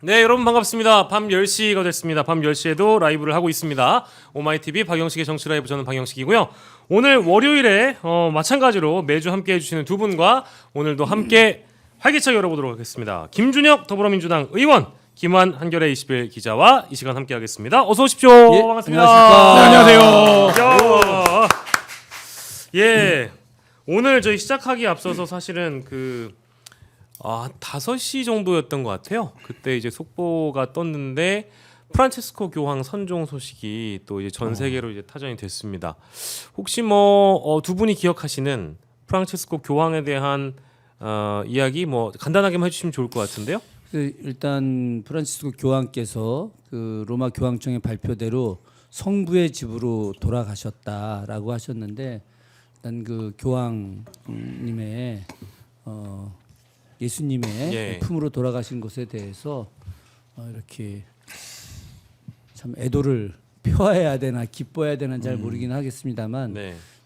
네, 여러분 반갑습니다. 밤 10시가 됐습니다. 밤 10시에도 라이브를 하고 있습니다. 오마이TV 박영식의 정치라이브, 저는 박영식이고요. 오늘 월요일에 마찬가지로 매주 함께 해주시는 두 분과 오늘도 함께 활기차게 열어보도록 하겠습니다. 김준혁 더불어민주당 의원, 김환 한겨레 21 기자와 이 시간 함께 하겠습니다. 어서 오십시오. 예, 반갑습니다. 안녕하세요. 예, 오늘 저희 시작하기 앞서서 사실은 5시 정도였던 것 같아요. 그때 이제 속보가 떴는데 프란체스코 교황 선종 소식이 또 이제 전 세계로 이제 타전이 됐습니다. 혹시 두 분이 기억하시는 프란체스코 교황에 대한 이야기 간단하게만 해주시면 좋을 것 같은데요. 일단 프란치스코 교황께서 그 로마 교황청의 발표대로 성부의 집으로 돌아가셨다라고 하셨는데, 일단 그 교황님의 예수님의 품으로 돌아가신 것에 대해서 이렇게 참 애도를 표해야 되나 기뻐해야 되나 잘 모르긴 하겠습니다만,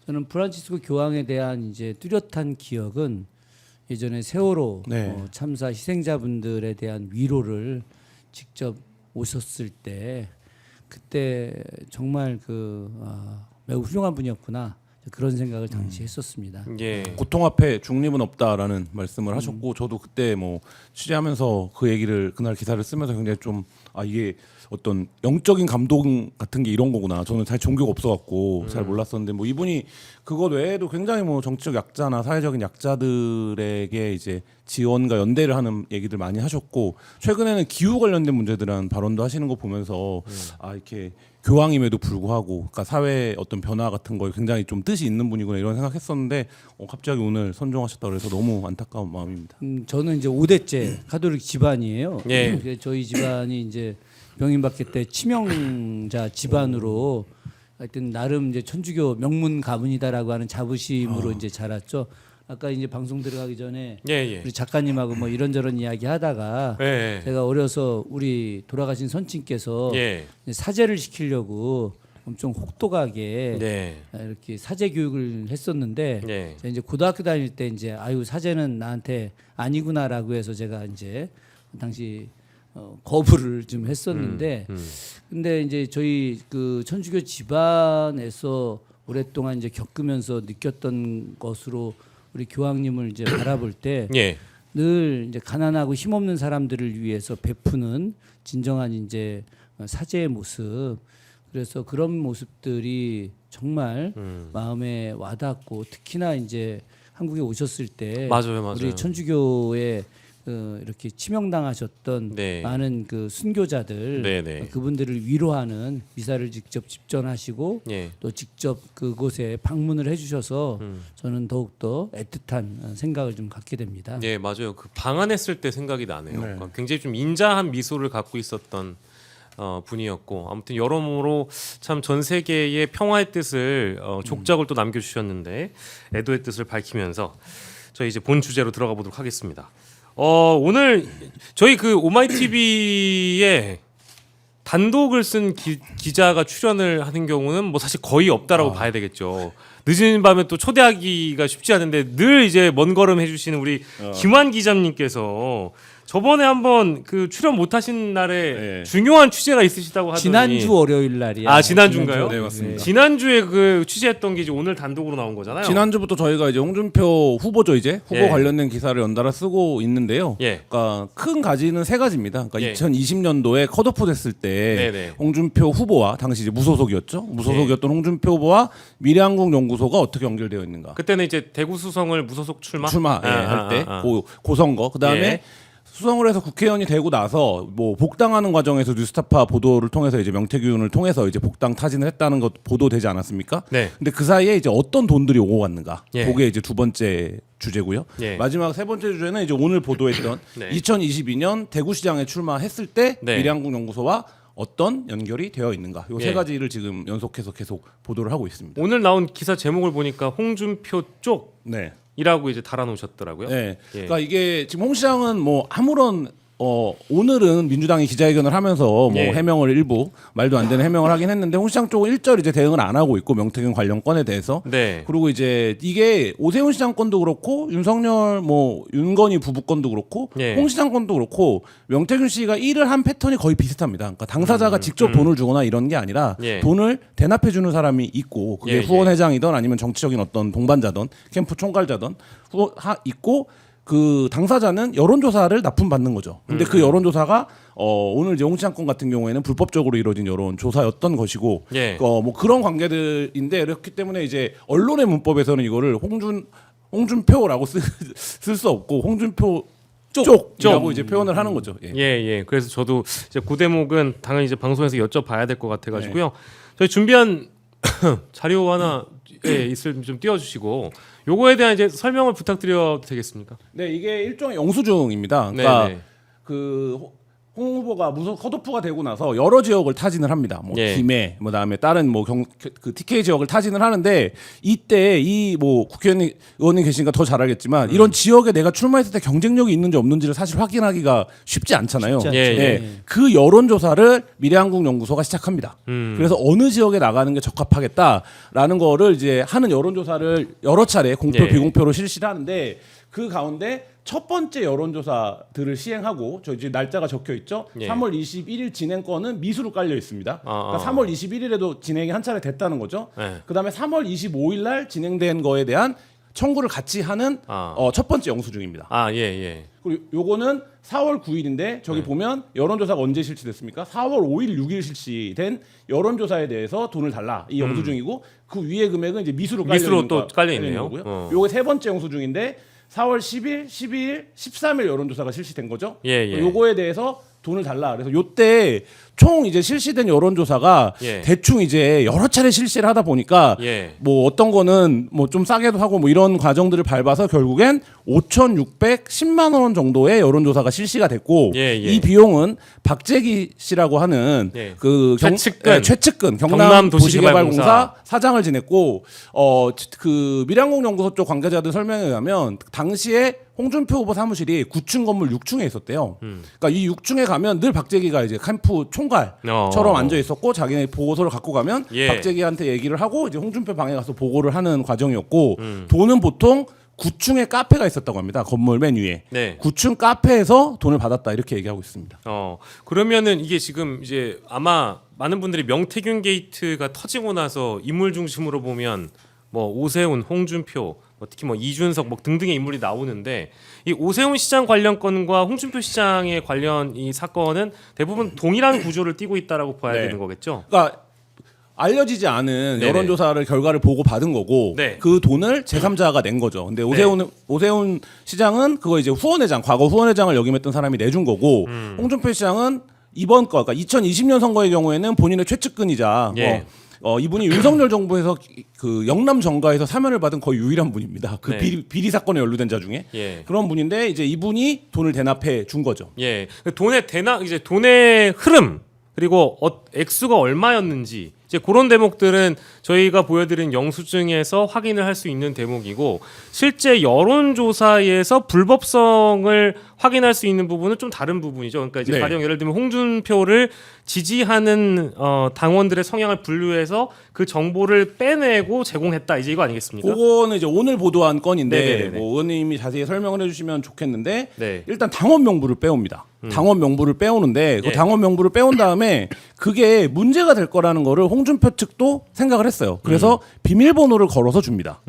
저는 프란치스코 교황에 대한 이제 뚜렷한 기억은 예전에 세월호 참사 희생자분들에 대한 위로를 직접 오셨을 때, 그때 정말 매우 훌륭한 분이었구나, 그런 생각을 당시 했었습니다. 예. 고통 앞에 중립은 없다라는 말씀을 하셨고, 저도 그때 취재하면서 그 얘기를, 그날 기사를 쓰면서 굉장히 좀 이게 어떤 영적인 감동 같은 게 이런 거구나. 저는 잘 종교가 없어갖고 잘 몰랐었는데, 이분이 그것 외에도 굉장히 정치적 약자나 사회적인 약자들에게 이제 지원과 연대를 하는 얘기들 많이 하셨고, 최근에는 기후 관련된 문제들한 발언도 하시는 거 보면서 이렇게 교황임에도 불구하고 그러니까 사회의 어떤 변화 같은 거에 굉장히 좀 뜻이 있는 분이구나 이런 생각했었는데, 갑자기 오늘 선종하셨다 그래서 너무 안타까운 마음입니다. 저는 이제 5대째 가톨릭 집안이에요. 예. 저희 집안이 이제 병임받기 때 치명자 집안으로 하여튼 나름 이제 천주교 명문 가문이다라고 하는 자부심으로 이제 자랐죠. 아까 이제 방송 들어가기 전에 우리 작가님하고 이런저런 이야기 하다가 제가 어려서 우리 돌아가신 선친께서 사제를 시키려고 엄청 혹독하게 이렇게 사제 교육을 했었는데, 제가 이제 고등학교 다닐 때 이제 사제는 나한테 아니구나라고 해서 제가 이제 당시 거부를 좀 했었는데, 근데 이제 저희 그 천주교 집안에서 오랫동안 이제 겪으면서 느꼈던 것으로 우리 교황님을 이제 바라볼 때 늘 이제 가난하고 힘없는 사람들을 위해서 베푸는 진정한 이제 사제의 모습, 그래서 그런 모습들이 정말 마음에 와닿고, 특히나 이제 한국에 오셨을 때 맞아요. 우리 천주교의 이렇게 치명당하셨던 많은 그 순교자들, 그분들을 위로하는 미사를 직접 집전하시고 또 직접 그곳에 방문을 해주셔서 저는 더욱더 애틋한 생각을 좀 갖게 됩니다. 네, 맞아요. 그 방한했을 때 생각이 나네요. 그러니까 굉장히 좀 인자한 미소를 갖고 있었던 분이었고, 아무튼 여러모로 참 전 세계의 평화의 뜻을 족적을 또 남겨주셨는데, 애도의 뜻을 밝히면서 저희 이제 본 주제로 들어가 보도록 하겠습니다. 오늘 저희 그 오마이TV에 단독을 쓴 기자가 출연을 하는 경우는 사실 거의 없다라고 봐야 되겠죠. 늦은 밤에 또 초대하기가 쉽지 않은데 늘 이제 먼 걸음 해주시는 우리 김환 기자님께서 저번에 한번 그 출연 못하신 날에 중요한 취재가 있으시다고 하더니, 지난주 월요일 날이야. 지난주인가요? 네, 맞습니다. 지난주에 그 취재했던 게 이제 오늘 단독으로 나온 거잖아요. 지난주부터 저희가 이제 홍준표 후보죠, 이제 후보 관련된 기사를 연달아 쓰고 있는데요. 그러니까 큰 가지는 세 가지입니다. 그러니까 2020년도에 컷오프 됐을 때 홍준표 후보와 당시 이제 무소속이었던 홍준표 후보와 미래한국 연구소가 어떻게 연결되어 있는가. 그때는 이제 대구 수성을 무소속 할 때 고선거, 그다음에 수성을 해서 국회의원이 되고 나서 복당하는 과정에서 뉴스타파 보도를 통해서 이제 명태균을 통해서 이제 복당 타진을 했다는 것 보도되지 않았습니까? 근데 그 사이에 이제 어떤 돈들이 오고 갔는가? 그게 이제 두 번째 주제고요. 마지막 세 번째 주제는 이제 오늘 보도했던 2022년 대구시장에 출마했을 때 미래한국 연구소와 어떤 연결이 되어 있는가? 이 세 가지를 지금 연속해서 계속 보도를 하고 있습니다. 오늘 나온 기사 제목을 보니까 홍준표 쪽 이라고 이제 달아놓으셨더라고요. 그러니까 이게 지금 홍 시장은 아무런 오늘은 민주당이 기자회견을 하면서 뭐 예. 해명을 일부 말도 안 되는 해명을 하긴 했는데 홍 시장 쪽은 일절 이제 대응을 안 하고 있고 명태균 관련 건에 대해서 네. 그리고 이제 이게 오세훈 시장 건도 그렇고 윤석열 뭐 윤건희 부부 건도 그렇고 예. 홍 시장 건도 그렇고 명태균 씨가 일을 한 패턴이 거의 비슷합니다. 그러니까 당사자가 직접 돈을 주거나 이런 게 아니라 예. 돈을 대납해 주는 사람이 있고 그게 예, 후원 회장이든 아니면 정치적인 어떤 동반자든 캠프 총괄자든 있고 그 당사자는 여론조사를 납품받는 거죠. 근데 그 여론조사가 오늘 이제 홍 시장 건 같은 경우에는 불법적으로 이루어진 여론조사였던 것이고 예. 뭐 그런 관계들인데 그렇기 때문에 이제 언론의 문법에서는 이거를 홍준표라고 쓸 수 없고 홍준표 쪽이라고 이제 표현을 하는 거죠. 예. 예. 그래서 저도 이제 그 대목은 당연히 이제 방송에서 여쭤봐야 될 것 같아가지고요. 네. 저희 준비한 자료 하나 있을 좀 띄워주시고 요거에 대한 이제 설명을 부탁드려도 되겠습니까? 네, 이게 일종의 영수증입니다. 그러니까 네. 홍 후보가 무슨 컷오프가 되고 나서 여러 지역을 타진을 합니다. 뭐 예. 김해, 뭐 다음에 다른 뭐 그 TK 지역을 타진을 하는데 이때 이 뭐 국회의원님 계시니까 더 잘 알겠지만 이런 지역에 내가 출마했을 때 경쟁력이 있는지 없는지를 사실 확인하기가 쉽지 않잖아요. 쉽지 않죠. 예. 그 여론조사를 미래한국연구소가 시작합니다. 그래서 어느 지역에 나가는 게 적합하겠다라는 거를 이제 하는 여론조사를 여러 차례 공표 예. 비공표로 실시를 하는데 그 가운데 첫 번째 여론조사들을 시행하고 저 이제 날짜가 적혀 있죠. 예. 3월 21일 진행권은 미수로 깔려 있습니다. 그러니까 3월 21일에도 진행이 한 차례 됐다는 거죠. 예. 그다음에 3월 25일 날 진행된 거에 대한 청구를 같이 하는 첫 번째 영수증입니다. 예. 그리고 요거는 4월 9일인데 저기 보면 여론조사가 언제 실시됐습니까? 4월 5일, 6일 실시된 여론조사에 대해서 돈을 달라 이 영수증이고 그 위에 금액은 이제 미수로 또 깔려 있네요. 거고요. 요게 세 번째 영수증인데 4월 10일, 12일, 13일 여론조사가 실시된 거죠. 예. 요거에 대해서 돈을 달라. 그래서 요때 총 이제 실시된 여론조사가 예. 대충 이제 여러 차례 실시를 하다 보니까 예. 뭐 어떤 거는 뭐 좀 싸게도 하고 뭐 이런 과정들을 밟아서 결국엔 5,610만 원 정도의 여론조사가 실시가 됐고 예. 이 비용은 박재기 씨라고 하는 예. 그 최측근 경남 경남도시개발공사 사장을 지냈고 그 밀양공연구소 쪽 관계자들 설명에 의하면 당시에 홍준표 후보 사무실이 9층 건물 6층에 있었대요. 그러니까 이 6층에 가면 늘 박재기가 이제 캠프 총괄처럼 앉아 있었고 자기네 보고서를 갖고 가면 예. 박재기한테 얘기를 하고 이제 홍준표 방에 가서 보고를 하는 과정이었고 돈은 보통 9층에 카페가 있었다고 합니다. 건물 맨 위에. 네. 9층 카페에서 돈을 받았다 이렇게 얘기하고 있습니다. 그러면은 이게 지금 이제 아마 많은 분들이 명태균 게이트가 터지고 나서 인물 중심으로 보면 뭐 오세훈, 홍준표, 특히 뭐 이준석 뭐 등등의 인물이 나오는데 이 오세훈 시장 관련 건과 홍준표 시장의 관련 이 사건은 대부분 동일한 구조를 띠고 있다라고 봐야 네. 되는 거겠죠. 그러니까 알려지지 않은 네네. 여론조사를 결과를 보고 받은 거고 네. 그 돈을 제3자가 낸 거죠. 근데 오세훈 시장은 그거 이제 후원회장 과거 후원회장을 역임했던 사람이 내준 거고 홍준표 시장은 이번 거 그러니까 2020년 선거의 경우에는 본인의 최측근이자 예. 이분이 윤석열 정부에서 그 영남 정가에서 사면을 받은 거의 유일한 분입니다. 그 네. 비리 사건에 연루된 자 중에 예. 그런 분인데 이제 이분이 돈을 대납해 준 거죠. 예. 돈의 흐름 그리고 액수가 얼마였는지 이제 그런 대목들은 저희가 보여드린 영수증에서 확인을 할 수 있는 대목이고 실제 여론조사에서 불법성을 확인할 수 있는 부분은 좀 다른 부분이죠. 그러니까 이제 네. 가령 예를 들면 홍준표를 지지하는 당원들의 성향을 분류해서 그 정보를 빼내고 제공했다 이제 이거 아니겠습니까? 그거는 이제 오늘 보도한 건인데 네네네네. 뭐 의원님이 자세히 설명을 해주시면 좋겠는데 네. 일단 당원 명부를 빼옵니다. 당원 명부를 빼오는데 그 예. 당원 명부를 빼온 다음에 그게 문제가 될 거라는 거를 홍준표 측도 생각을 했어요. 그래서 비밀번호를 걸어서 줍니다.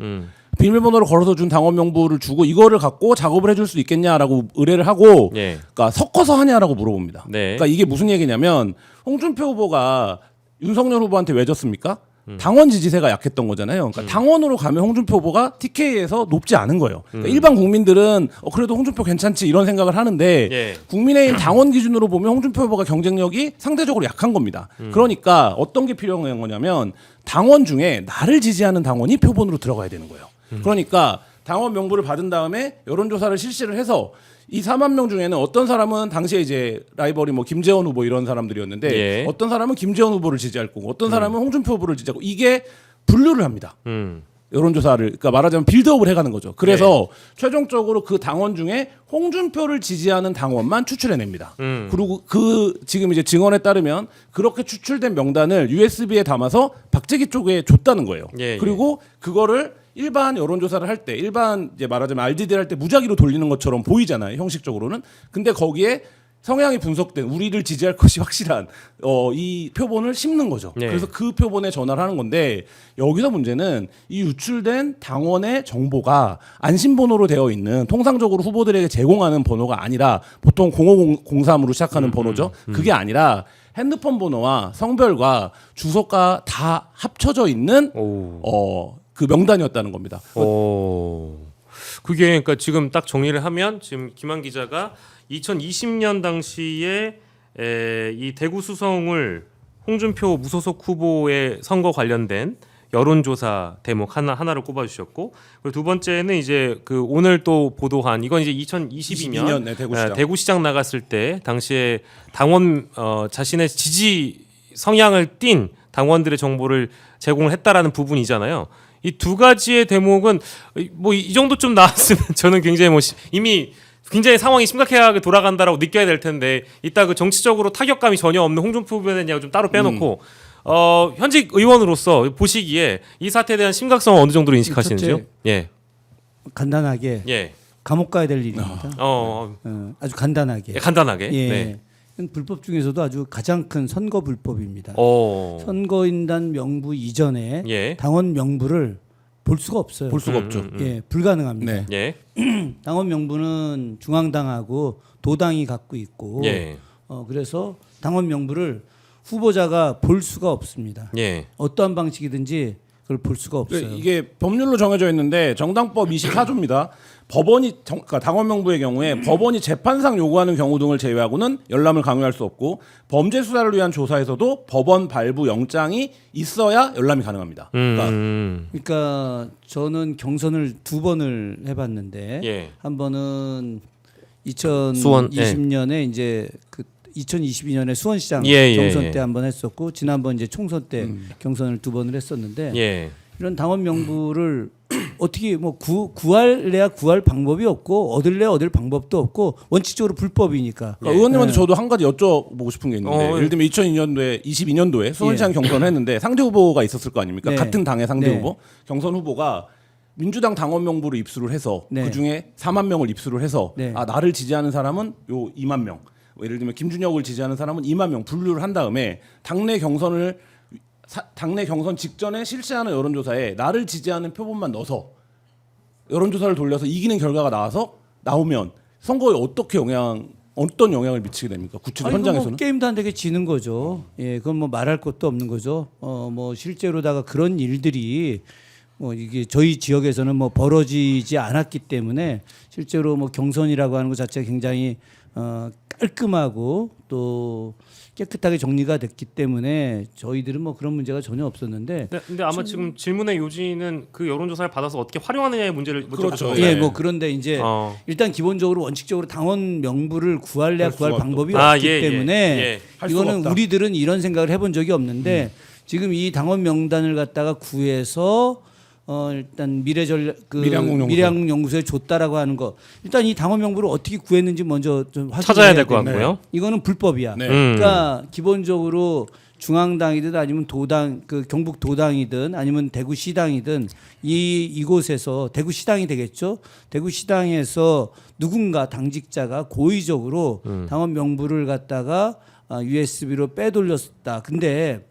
비밀번호를 걸어서 준 당원 명부를 주고 이거를 갖고 작업을 해줄 수 있겠냐라고 의뢰를 하고 예. 그러니까 섞어서 하냐라고 물어봅니다. 네. 그러니까 이게 무슨 얘기냐면 홍준표 후보가 윤석열 후보한테 왜 졌습니까? 당원 지지세가 약했던 거잖아요. 그러니까 당원으로 가면 홍준표 후보가 TK에서 높지 않은 거예요. 그러니까 일반 국민들은 그래도 홍준표 괜찮지 이런 생각을 하는데 예. 국민의힘 당원 기준으로 보면 홍준표 후보가 경쟁력이 상대적으로 약한 겁니다. 그러니까 어떤 게 필요한 거냐면 당원 중에 나를 지지하는 당원이 표본으로 들어가야 되는 거예요. 그러니까 당원 명부를 받은 다음에 여론조사를 실시를 해서 이 4만 명 중에는 어떤 사람은 당시에 이제 라이벌이 뭐 김재원 후보 이런 사람들이었는데 예. 어떤 사람은 김재원 후보를 지지할 거고 어떤 사람은 홍준표 후보를 지지하고 이게 분류를 합니다. 여론조사를 그러니까 말하자면 빌드업을 해가는 거죠. 그래서 최종적으로 그 당원 중에 홍준표를 지지하는 당원만 추출해냅니다. 그리고 그 지금 이제 증언에 따르면 그렇게 추출된 명단을 USB에 담아서 박재기 쪽에 줬다는 거예요. 그리고 그거를 일반 여론조사를 할 때 일반 이제 말하자면 RDD를 할 때 무작위로 돌리는 것처럼 보이잖아요. 형식적으로는. 근데 거기에 성향이 분석된 우리를 지지할 것이 확실한 이 표본을 심는 거죠. 그래서 그 표본에 전화를 하는 건데 여기서 문제는 이 유출된 당원의 정보가 안심번호로 되어 있는 통상적으로 후보들에게 제공하는 번호가 아니라 보통 0503으로 시작하는 번호죠. 그게 아니라 핸드폰 번호와 성별과 주소가 다 합쳐져 있는 그 명단이었다는 겁니다. 그게 그러니까 지금 딱 정리를 하면 지금 김한 기자가 2020년 당시에 이 대구 수성을 홍준표 무소속 후보의 선거 관련된 여론조사 대목 하나를 꼽아주셨고 그리고 두 번째는 이제 그 오늘 또 보도한 이건 이제 2022년 네, 대구시장 나갔을 때 당시에 당원 자신의 지지 성향을 띈 당원들의 정보를 제공을 했다라는 부분이잖아요. 이 두 가지의 대목은 뭐 이 정도쯤 나왔으면 저는 굉장히 뭐 이미 굉장히 상황이 심각하게 돌아간다라고 느껴야 될 텐데 이따 그 정치적으로 타격감이 전혀 없는 홍준표 후보에 대한 이야기 좀 따로 빼놓고 현직 의원으로서 보시기에 이 사태에 대한 심각성을 어느 정도로 인식하시는지요? 예. 간단하게 감옥 가야 될 일입니다. 아주 간단하게. 간단하게. 네. 불법 중에서도 아주 가장 큰 선거 불법입니다. 선거인단 명부 이전에 당원 명부를 볼 수가 없어요. 볼 수가 없죠. 불가능합니다. 네. 당원 명부는 중앙당하고 도당이 갖고 있고, 그래서 당원 명부를 후보자가 볼 수가 없습니다. 어떠한 방식이든지 그걸 볼 수가 없어요. 이게 법률로 정해져 있는데 정당법 24조입니다. 법원이 그러니까 당원 명부의 경우에 법원이 재판상 요구하는 경우 등을 제외하고는 열람을 강요할 수 없고 범죄 수사를 위한 조사에서도 법원 발부 영장이 있어야 열람이 가능합니다. 그러니까 저는 경선을 2번을 해봤는데 한 번은 2020년에 이제 그 2022년에 수원시장 경선 때 한 번 했었고 지난번 이제 총선 때 경선을 2번을 했었는데 이런 당원 명부를 어떻게 뭐 구할래야 구할 방법이 없고 얻을래야 얻을 방법도 없고 원칙적으로 불법이니까. 의원님한테 저도 한 가지 여쭤보고 싶은 게 있는데 예를 들면 22년도에 수원시장 경선을 했는데 상대 후보가 있었을 거 아닙니까? 같은 당의 상대 후보 경선 후보가 민주당 당원 명부를 입수를 해서 그 중에 4만 명을 입수를 해서 나를 지지하는 사람은 요 2만 명. 예를 들면 김준혁을 지지하는 사람은 2만 명 분류를 한 다음에 당내 경선 직전에 실시하는 여론조사에 나를 지지하는 표본만 넣어서 여론조사를 돌려서 이기는 결과가 나오면 선거에 어떤 영향을 미치게 됩니까? 구체적 현장에서는? 뭐 게임도 안 되게 지는 거죠. 그건 뭐 말할 것도 없는 거죠. 뭐 실제로다가 그런 일들이 뭐 이게 저희 지역에서는 뭐 벌어지지 않았기 때문에 실제로 뭐 경선이라고 하는 것 자체가 굉장히 깔끔하고 또 깨끗하게 정리가 됐기 때문에 저희들은 뭐 그런 문제가 전혀 없었는데. 근데 아마 지금 질문의 요지는 그 여론조사를 받아서 어떻게 활용하느냐의 문제를 그렇죠. 뭐 그런데 이제 일단 기본적으로 원칙적으로 당원 명부를 구할 방법이 없기 때문에 이거는 우리들은 이런 생각을 해본 적이 없는데 지금 이 당원 명단을 갖다가 구해서 일단 미래한국연구소에 줬다라고 하는 거 일단 이 당원 명부를 어떻게 구했는지 먼저 좀 찾아야 될 것 같고요. 이거는 불법이야. 그러니까 기본적으로 중앙당이든 아니면 도당 그 경북 도당이든 아니면 대구시당이든 이곳에서 대구시당이 되겠죠. 대구시당에서 누군가 당직자가 고의적으로 당원 명부를 갖다가 USB로 빼돌렸다. 근데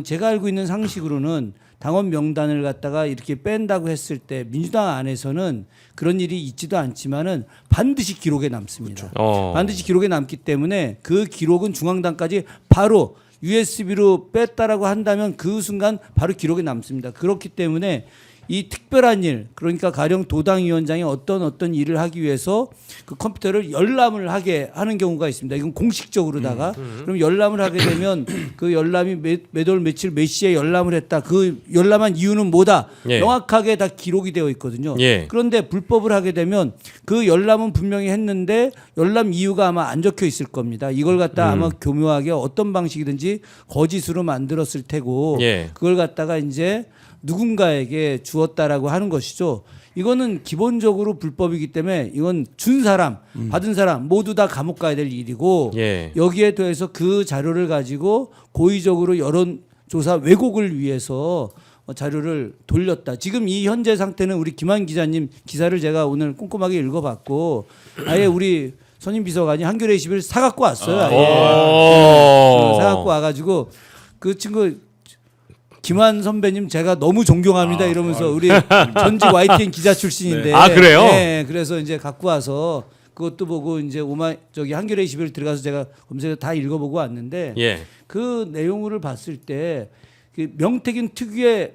제가 알고 있는 상식으로는 당원 명단을 갖다가 이렇게 뺀다고 했을 때 민주당 안에서는 그런 일이 있지도 않지만은 반드시 기록에 남습니다. 반드시 기록에 남기 때문에 그 기록은 중앙당까지 바로 USB로 뺐다라고 한다면 그 순간 바로 기록에 남습니다. 그렇기 때문에 이 특별한 일, 그러니까 가령 도당위원장이 어떤 일을 하기 위해서 그 컴퓨터를 열람을 하게 하는 경우가 있습니다. 이건 공식적으로다가 그럼 열람을 하게 되면 그 열람이 몇 월 며칠 몇 시에 열람을 했다. 그 열람한 이유는 뭐다. 명확하게 다 기록이 되어 있거든요. 그런데 불법을 하게 되면 그 열람은 분명히 했는데 열람 이유가 아마 안 적혀 있을 겁니다. 이걸 갖다 아마 교묘하게 어떤 방식이든지 거짓으로 만들었을 테고 그걸 갖다가 이제 누군가에게 주었다라고 하는 것이죠. 이거는 기본적으로 불법이기 때문에 이건 준 사람, 받은 사람 모두 다 감옥 가야 될 일이고 예. 여기에 더해서 그 자료를 가지고 고의적으로 여론조사 왜곡을 위해서 자료를 돌렸다. 지금 이 현재 상태는 우리 김한 기자님 기사를 제가 오늘 꼼꼼하게 읽어봤고 아예 우리 선임 비서관이 한겨레 21 사갖고 왔어요. 아예. 사갖고 와가지고 그 친구 김한 선배님 제가 너무 존경합니다 이러면서 우리 전직 YTN 기자 출신인데 네. 아, 그래요? 네, 그래서 이제 갖고 와서 그것도 보고 이제 저기 한겨레 21 들어가서 제가 검색해서 다 읽어보고 왔는데 예. 그 내용을 봤을 때 그 명태균 특유의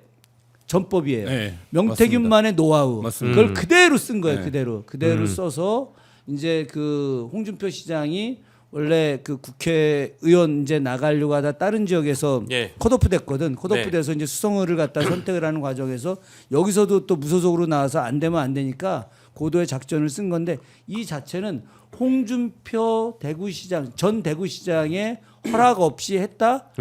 전법이에요. 네, 명태균만의 노하우. 맞습니다. 그걸 그대로 쓴 거예요. 네. 그대로 써서 이제 그 홍준표 시장이 원래 그 국회의원 이제 나가려고 하다 다른 지역에서 예. 컷오프 됐거든. 컷오프 네. 돼서 이제 수성을을 갖다 선택을 하는 과정에서 여기서도 또 무소속으로 나와서 안 되면 안 되니까 고도의 작전을 쓴 건데 이 자체는 홍준표 대구시장 전 대구시장의 허락 없이 했다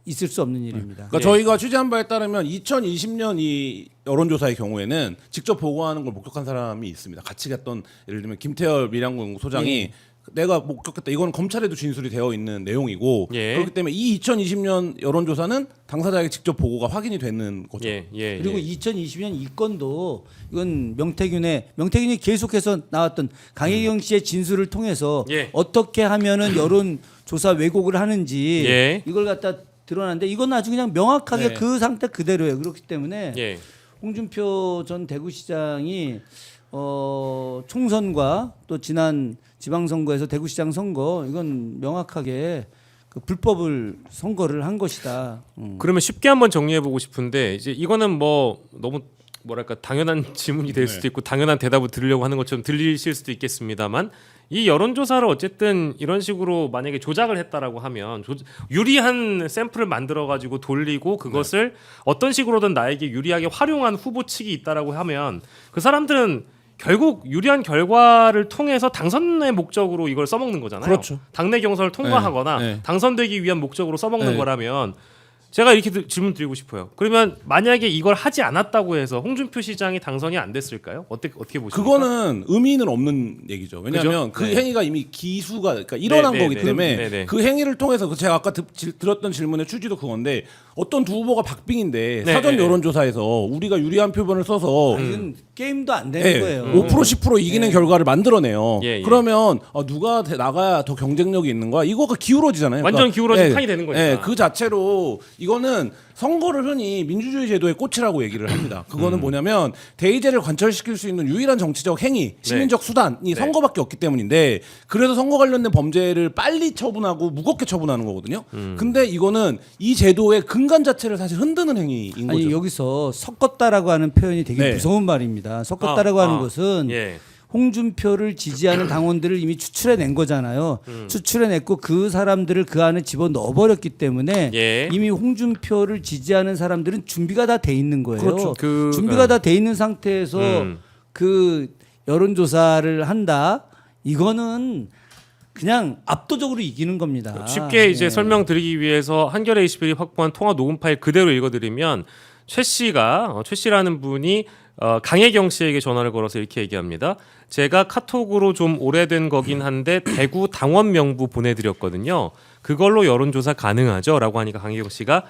있을 수 없는 일입니다. 그러니까 저희가 취재한 바에 따르면 2020년 이 여론조사의 경우에는 직접 보고하는 걸 목격한 사람이 있습니다. 같이 갔던 예를 들면 김태열 밀양공 소장이 내가 목격했다. 이건 검찰에도 진술이 되어 있는 내용이고 예. 그렇기 때문에 이 2020년 여론조사는 당사자에게 직접 보고가 확인이 되는 거죠. 예. 그리고 2020년 이 건도 이건 명태균이 계속해서 나왔던 강혜경 씨의 진술을 통해서 예. 어떻게 하면은 여론 조사 왜곡을 하는지 예. 이걸 갖다 드러났는데 이건 아주 그냥 명확하게 네. 그 상태 그대로예요. 그렇기 때문에 예. 홍준표 전 대구시장이 총선과 또 지난 지방선거에서 대구시장 선거 이건 명확하게 그 불법을 선거를 한 것이다. 그러면 쉽게 한번 정리해 보고 싶은데 이제 이거는 뭐 너무 뭐랄까 당연한 질문이 될 수도 있고 당연한 대답을 들으려고 하는 것처럼 들리실 수도 있겠습니다만 이 여론조사를 어쨌든 이런 식으로 만약에 조작을 했다라고 하면 유리한 샘플을 만들어 가지고 돌리고 그것을 어떤 식으로든 나에게 유리하게 활용한 후보 측이 있다라고 하면 그 사람들은 결국 유리한 결과를 통해서 당선의 목적으로 이걸 써먹는 거잖아요. 그렇죠. 당내 경선을 통과하거나 네. 당선되기 위한 목적으로 써먹는 네. 거라면 제가 이렇게 질문 드리고 싶어요. 그러면 만약에 이걸 하지 않았다고 해서 홍준표 시장이 당선이 안 됐을까요? 어떻게 보십니까? 그거는 의미는 없는 얘기죠. 왜냐하면 그죠? 그 네. 행위가 이미 기수가 그러니까 일어난 네, 거기 네, 때문에 네, 네. 그 행위를 통해서 제가 아까 들었던 질문의 취지도 그건데 어떤 두 후보가 박빙인데 네, 사전 네, 여론조사에서 우리가 유리한 표본을 써서 이건 게임도 안 되는 예, 거예요. 5% 10% 이기는 결과를 만들어내요. 예, 예. 그러면 누가 나가야 더 경쟁력이 있는 거야? 이거가 기울어지잖아요. 완전 기울어진 판이 되는 거니까. 예, 그 자체로 이거는 선거를 흔히 민주주의 제도의 꽃이라고 얘기를 합니다. 그거는 뭐냐면 대의제를 관철시킬 수 있는 유일한 정치적 행위, 시민적 수단이 선거밖에 없기 때문인데 그래서 선거 관련된 범죄를 빨리 처분하고 무겁게 처분하는 거거든요. 근데 이거는 이 제도의 근간 자체를 사실 흔드는 행위인 아니 거죠. 여기서 섞었다라고 하는 표현이 되게 네. 무서운 말입니다. 섞었다라고 하는 것은 예. 홍준표를 지지하는 당원들을 이미 추출해낸 거잖아요. 추출해냈고 그 사람들을 그 안에 집어 넣어버렸기 때문에 예. 이미 홍준표를 지지하는 사람들은 준비가 다 돼 있는 거예요. 그렇죠. 준비가 다 돼 있는 상태에서 그 여론조사를 한다. 이거는 그냥 압도적으로 이기는 겁니다. 쉽게 이제 네. 설명드리기 위해서 한겨레 21이 확보한 통화 녹음 파일 그대로 읽어드리면 최 씨라는 분이 강혜경 씨에게 전화를 걸어서 이렇게 얘기합니다. 제가 카톡으로 좀 오래된 거긴 한데 대구 당원 명부 보내드렸거든요. 그걸로 여론조사 가능하죠? 라고 하니까 강혜경 씨가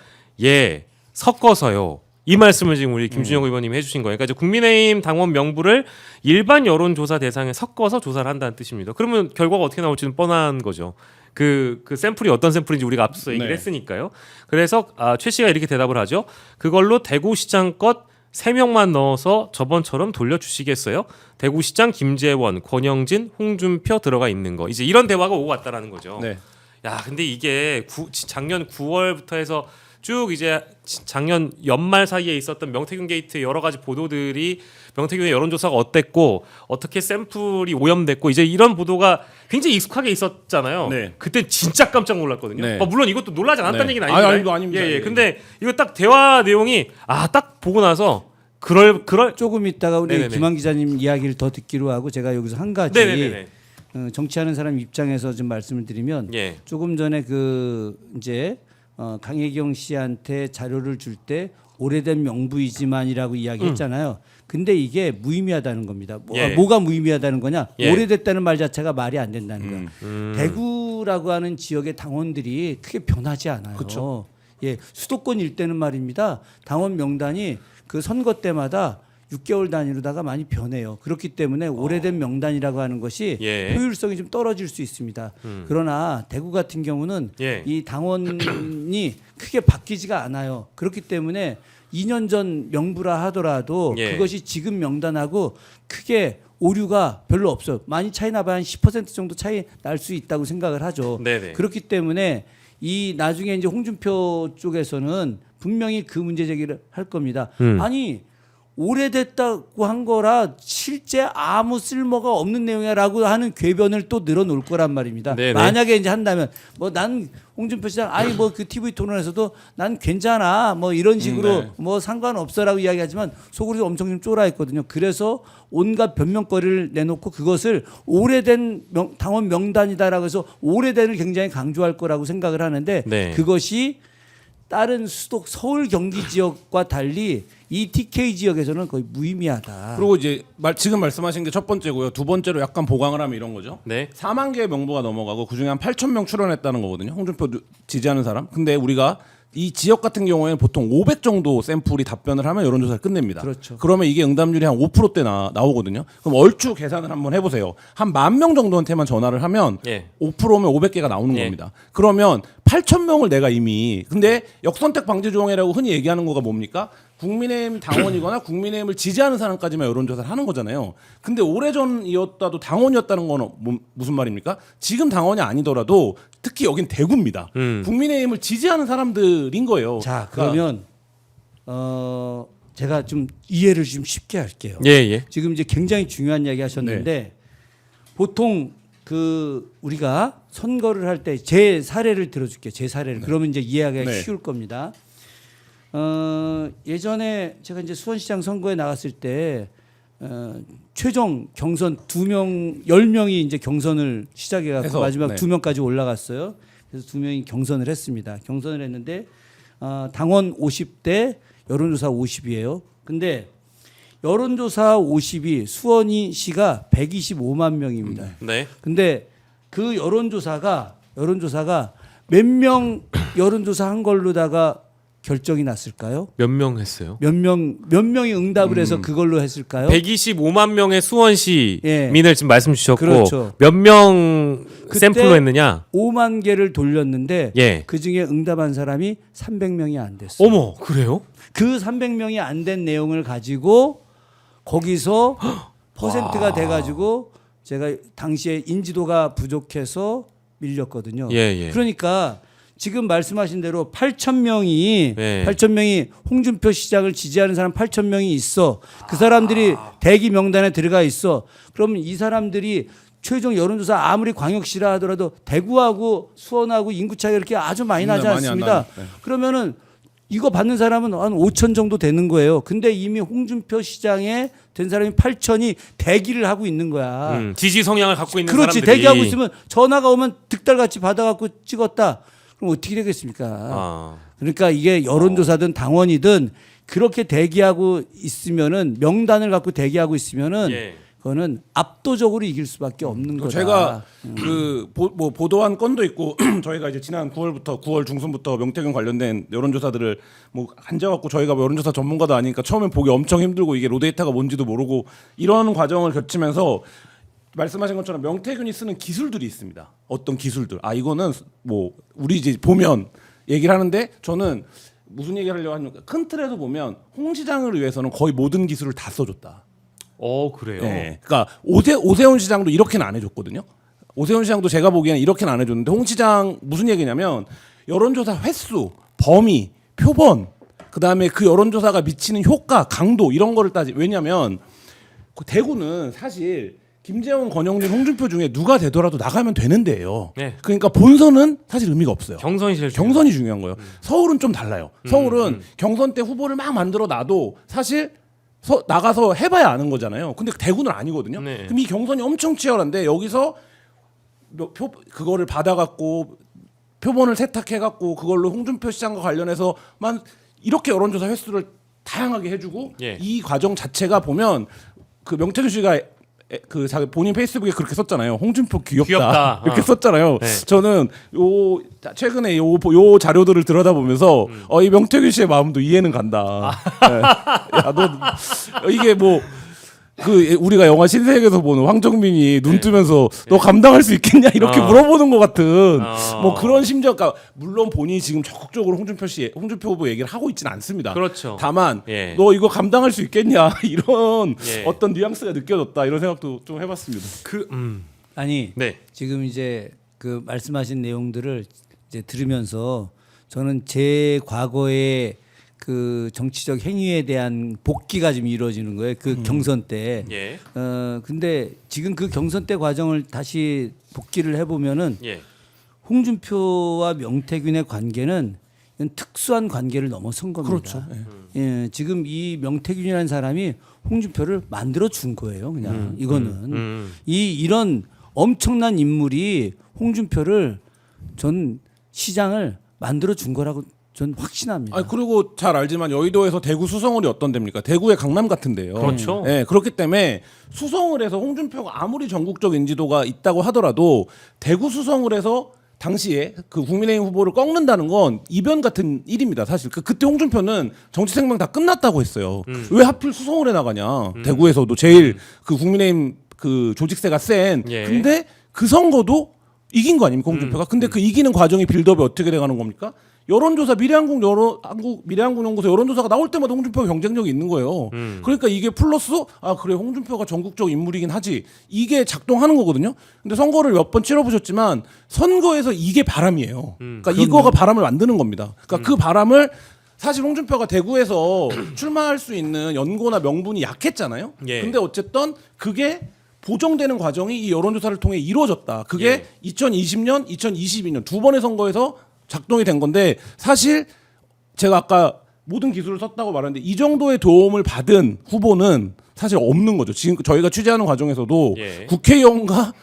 예 섞어서요. 이 말씀을 지금 우리 김준영 의원님이 해주신 거예요. 그러니까 이제 국민의힘 당원 명부를 일반 여론조사 대상에 섞어서 조사를 한다는 뜻입니다. 그러면 결과가 어떻게 나올지는 뻔한 거죠. 그 샘플이 어떤 샘플인지 우리가 앞서 얘기를 네. 했으니까요. 그래서 최 씨가 이렇게 대답을 하죠. 그걸로 대구시장 것 3명만 넣어서 저번처럼 돌려주시겠어요? 대구시장 김재원, 권영진, 홍준표 들어가 있는 거. 이제 이런 대화가 오고 갔다라는 거죠. 네. 야, 근데 이게 작년 9월부터 해서 쭉 이제 작년 연말 사이에 있었던 명태균 게이트 여러 가지 보도들이 명태균의 여론조사가 어땠고 어떻게 샘플이 오염됐고 이제 이런 보도가 굉장히 익숙하게 있었잖아요. 네. 그때 진짜 깜짝 놀랐거든요. 네. 물론 이것도 놀라지 않았다는 네. 얘기는 아닙니다. 아닙니다. 예. 근데 이거 딱 대화 내용이 딱 보고 나서 그럴 조금 있다가 우리 네네네. 김한 기자님 이야기를 더 듣기로 하고 제가 여기서 한 가지 네네네. 정치하는 사람 입장에서 좀 말씀을 드리면 예. 조금 전에 그 이제 강혜경 씨한테 자료를 줄 때 오래된 명부이지만이라고 이야기했잖아요. 근데 이게 무의미하다는 겁니다. 예. 뭐가 무의미하다는 거냐? 예. 오래됐다는 말 자체가 말이 안 된다는 거예요. 대구라고 하는 지역의 당원들이 크게 변하지 않아요. 그쵸. 예, 수도권 일대는 말입니다. 당원 명단이 그 선거 때마다 6개월 단위로다가 많이 변해요. 그렇기 때문에 오래된 명단이라고 하는 것이 예. 효율성이 좀 떨어질 수 있습니다. 그러나 대구 같은 경우는 예. 이 당원이 크게 바뀌지가 않아요. 그렇기 때문에 2년 전 명부라 하더라도 예. 그것이 지금 명단하고 크게 오류가 별로 없어요. 많이 차이 나봐야 한 10% 정도 차이 날 수 있다고 생각을 하죠. 네네. 그렇기 때문에 이 나중에 이제 홍준표 쪽에서는 분명히 그 문제 제기를 할 겁니다. 아니 오래됐다고 한 거라 실제 아무 쓸모가 없는 내용이라고 하는 궤변을 또 늘어놓을 거란 말입니다. 네네. 만약에 이제 한다면 뭐 난 홍준표 시장 아니 뭐 그 TV 토론에서도 난 괜찮아 뭐 이런 식으로 네. 뭐 상관없어라고 이야기하지만 속으로 엄청 좀 쫄아했거든요. 그래서 온갖 변명거리를 내놓고 그것을 오래된 당원 명단이다라고 해서 오래된을 굉장히 강조할 거라고 생각을 하는데 네. 그것이 다른 수도 서울 경기 지역과 달리 이 TK 지역에서는 거의 무의미하다. 그리고 이제 지금 말씀하신 게 첫 번째고요. 두 번째로 약간 보강을 하면 이런 거죠. 네. 4만 개의 명부가 넘어가고 그중에 한 8천 명 출연했다는 거거든요. 홍준표 지지하는 사람. 근데 우리가 이 지역 같은 경우에는 보통 500 정도 샘플이 답변을 하면 여론조사를 끝냅니다. 그렇죠. 그러면 이게 응답률이 한 5%대 나오거든요. 그럼 얼추 계산을 한번 해보세요. 한 10,000명 정도한테만 전화를 하면 예. 5%면 500개가 나오는 예. 겁니다. 그러면 8,000명을 내가 이미 근데 역선택 방지 조항이라고 흔히 얘기하는 거가 뭡니까? 국민의힘 당원이거나 국민의힘을 지지하는 사람까지만 여론조사를 하는 거잖아요. 근데 오래전이었다도 당원이었다는 건 무슨 말입니까? 지금 당원이 아니더라도 특히 여긴 대구입니다. 국민의힘을 지지하는 사람들인 거예요. 자 그러니까 그러면 제가 좀 이해를 좀 쉽게 할게요. 예, 예. 지금 이제 굉장히 중요한 이야기 하셨는데 보통 그 우리가 선거를 할 때 제 사례를 들어줄게요. 제 사례를 그러면 이제 이해하기가 네. 쉬울 겁니다. 예전에 제가 이제 수원시장 선거에 나갔을 때 최종 경선 10명이 이제 경선을 시작해갖고 해서, 마지막 네. 2명까지 올라갔어요. 그래서 2명이 경선을 했습니다. 경선을 했는데 당원 50대 여론조사 50이에요. 근데 여론조사 50이 수원시가 125만 명입니다. 네. 근데 그 여론조사가 몇 명 여론조사 한 걸로다가 결정이 났을까요? 몇 명 했어요? 몇 명이 응답을 해서 그걸로 했을까요? 125만 명의 수원시 예. 민을 지금 말씀 주셨고 그렇죠. 몇 명 그때 샘플로 했느냐? 5만 개를 돌렸는데 예. 그 중에 응답한 사람이 300명이 안 됐어요. 어머, 그래요? 그 300명이 안 된 내용을 가지고 거기서 퍼센트가 돼가지고 제가 당시에 인지도가 부족해서 밀렸거든요. 예, 예. 그러니까 지금 말씀하신 대로 8,000명이 네. 8,000명이 홍준표 시장을 지지하는 사람 8,000명이 있어. 그 사람들이 대기 명단에 들어가 있어. 그러면 이 사람들이 최종 여론조사 아무리 광역시라 하더라도 대구하고 수원하고 인구 차이가 이렇게 아주 많이 나지 많이 안 않습니다. 나죠. 네. 그러면은 이거 받는 사람은 한 5천 정도 되는 거예요. 근데 이미 홍준표 시장에 된 사람이 8천이 대기를 하고 있는 거야. 지지 성향을 갖고 있는 그렇지. 사람들이 대기하고 있으면 전화가 오면 득달같이 받아갖고 찍었다. 그럼 어떻게 되겠습니까? 아. 그러니까 이게 여론조사든 당원이든 그렇게 대기하고 있으면은 명단을 갖고 대기하고 있으면은 예. 그거는 압도적으로 이길 수밖에 없는 거다. 제가 그 보도한 건도 있고 저희가 이제 지난 9월 중순부터 명태균 관련된 여론조사들을 뭐 앉아갖고 저희가 뭐 여론조사 전문가도 아니니까 처음엔 보기 엄청 힘들고 이게 로데이터가 뭔지도 모르고 이런 과정을 거치면서 말씀하신 것처럼 명태균이 쓰는 기술들이 있습니다. 어떤 기술들. 아 이거는 뭐 우리 이제 보면 얘기를 하는데 저는 무슨 얘기를 하려고 하냐면 큰 틀에서 보면 홍 시장을 위해서는 거의 모든 기술을 다 써줬다. 그래요. 네. 그러니까 오세훈 시장도 이렇게는 안 해줬거든요. 오세훈 시장도 제가 보기에는 이렇게는 안 해줬는데 홍 시장 무슨 얘기냐면 여론조사 횟수, 범위, 표본, 그다음에 그 여론조사가 미치는 효과, 강도 이런 거를 왜냐면 그 대구는 사실 김재원, 권영진, 홍준표 중에 누가 되더라도 나가면 되는 데예요. 네. 그러니까 본선은 사실 의미가 없어요. 경선이 제일 경선이 중요한 거예요. 서울은 좀 달라요. 서울은 경선 때 후보를 막 만들어 놔도 사실 나가서 해봐야 아는 거잖아요. 근데 대구는 아니거든요. 네. 그럼 이 경선이 엄청 치열한데 여기서 그거를 받아갖고 표본을 세탁해갖고 그걸로 홍준표 시장과 관련해서만 이렇게 여론조사 횟수를 다양하게 해주고 예. 이 과정 자체가 보면 그 명태균 씨가 그 자기 본인 페이스북에 그렇게 썼잖아요. 홍준표 귀엽다. 이렇게 썼잖아요. 네. 저는 최근에 요 자료들을 들여다보면서 이 명태균 씨의 마음도 이해는 간다. 네. 야, 너 이게 뭐 그 우리가 영화 신세계에서 보는 황정민이 눈 뜨면서 너 감당할 수 있겠냐 이렇게 물어보는 것 같은 뭐 그런 심정가. 물론 본인이 지금 적극적으로 홍준표 후보 얘기를 하고 있지는 않습니다. 그렇죠. 다만 예. 너 이거 감당할 수 있겠냐 이런 예. 어떤 뉘앙스가 느껴졌다 이런 생각도 좀 해봤습니다. 아니 네. 지금 이제 그 말씀하신 내용들을 이제 들으면서 저는 제 과거의 그 정치적 행위에 대한 복귀가 좀 이루어지는 거예요. 그 경선 때. 예. 근데 지금 그 경선 때 과정을 다시 복귀를 해보면은 예. 홍준표와 명태균의 관계는 이건 특수한 관계를 넘어선 겁니다. 그렇죠. 예, 지금 이 명태균이라는 사람이 홍준표를 만들어 준 거예요. 그냥 이거는 이런 엄청난 인물이 홍준표를 전 시장을 만들어 준 거라고 전 확신합니다. 그리고 잘 알지만 여의도에서 대구 수성을이 어떤 데입니까? 대구의 강남 같은데요. 그렇죠. 네, 그렇기 때문에 수성을에서 홍준표가 아무리 전국적 인지도가 있다고 하더라도 대구 수성을에서 당시에 그 국민의힘 후보를 꺾는다는 건 이변 같은 일입니다. 사실 그때 홍준표는 정치 생명 다 끝났다고 했어요. 왜 하필 수성을에 나가냐? 대구에서도 제일 그 국민의힘 그 조직세가 센. 예. 근데 그 선거도 이긴 거 아닙니까 홍준표가? 근데 그 이기는 과정이 빌드업이 어떻게 돼가는 겁니까? 여론조사 미래한국연구소 여론조사가 나올 때마다 홍준표가 경쟁력이 있는 거예요. 그러니까 이게 플러스 그래 홍준표가 전국적 인물이긴 하지 이게 작동하는 거거든요. 근데 선거를 몇 번 치러보셨지만 선거에서 이게 바람이에요. 그러니까 이거가 바람을 만드는 겁니다. 그러니까 그 바람을 사실 홍준표가 대구에서 출마할 수 있는 연고나 명분이 약했잖아요. 예. 근데 어쨌든 그게 보정되는 과정이 이 여론조사를 통해 이루어졌다. 그게 2020년, 2022년 두 번의 선거에서 작동이 된 건데 사실 제가 아까 모든 기술을 썼다고 말했는데 이 정도의 도움을 받은 후보는 사실 없는 거죠. 지금 저희가 취재하는 과정에서도 예. 국회의원과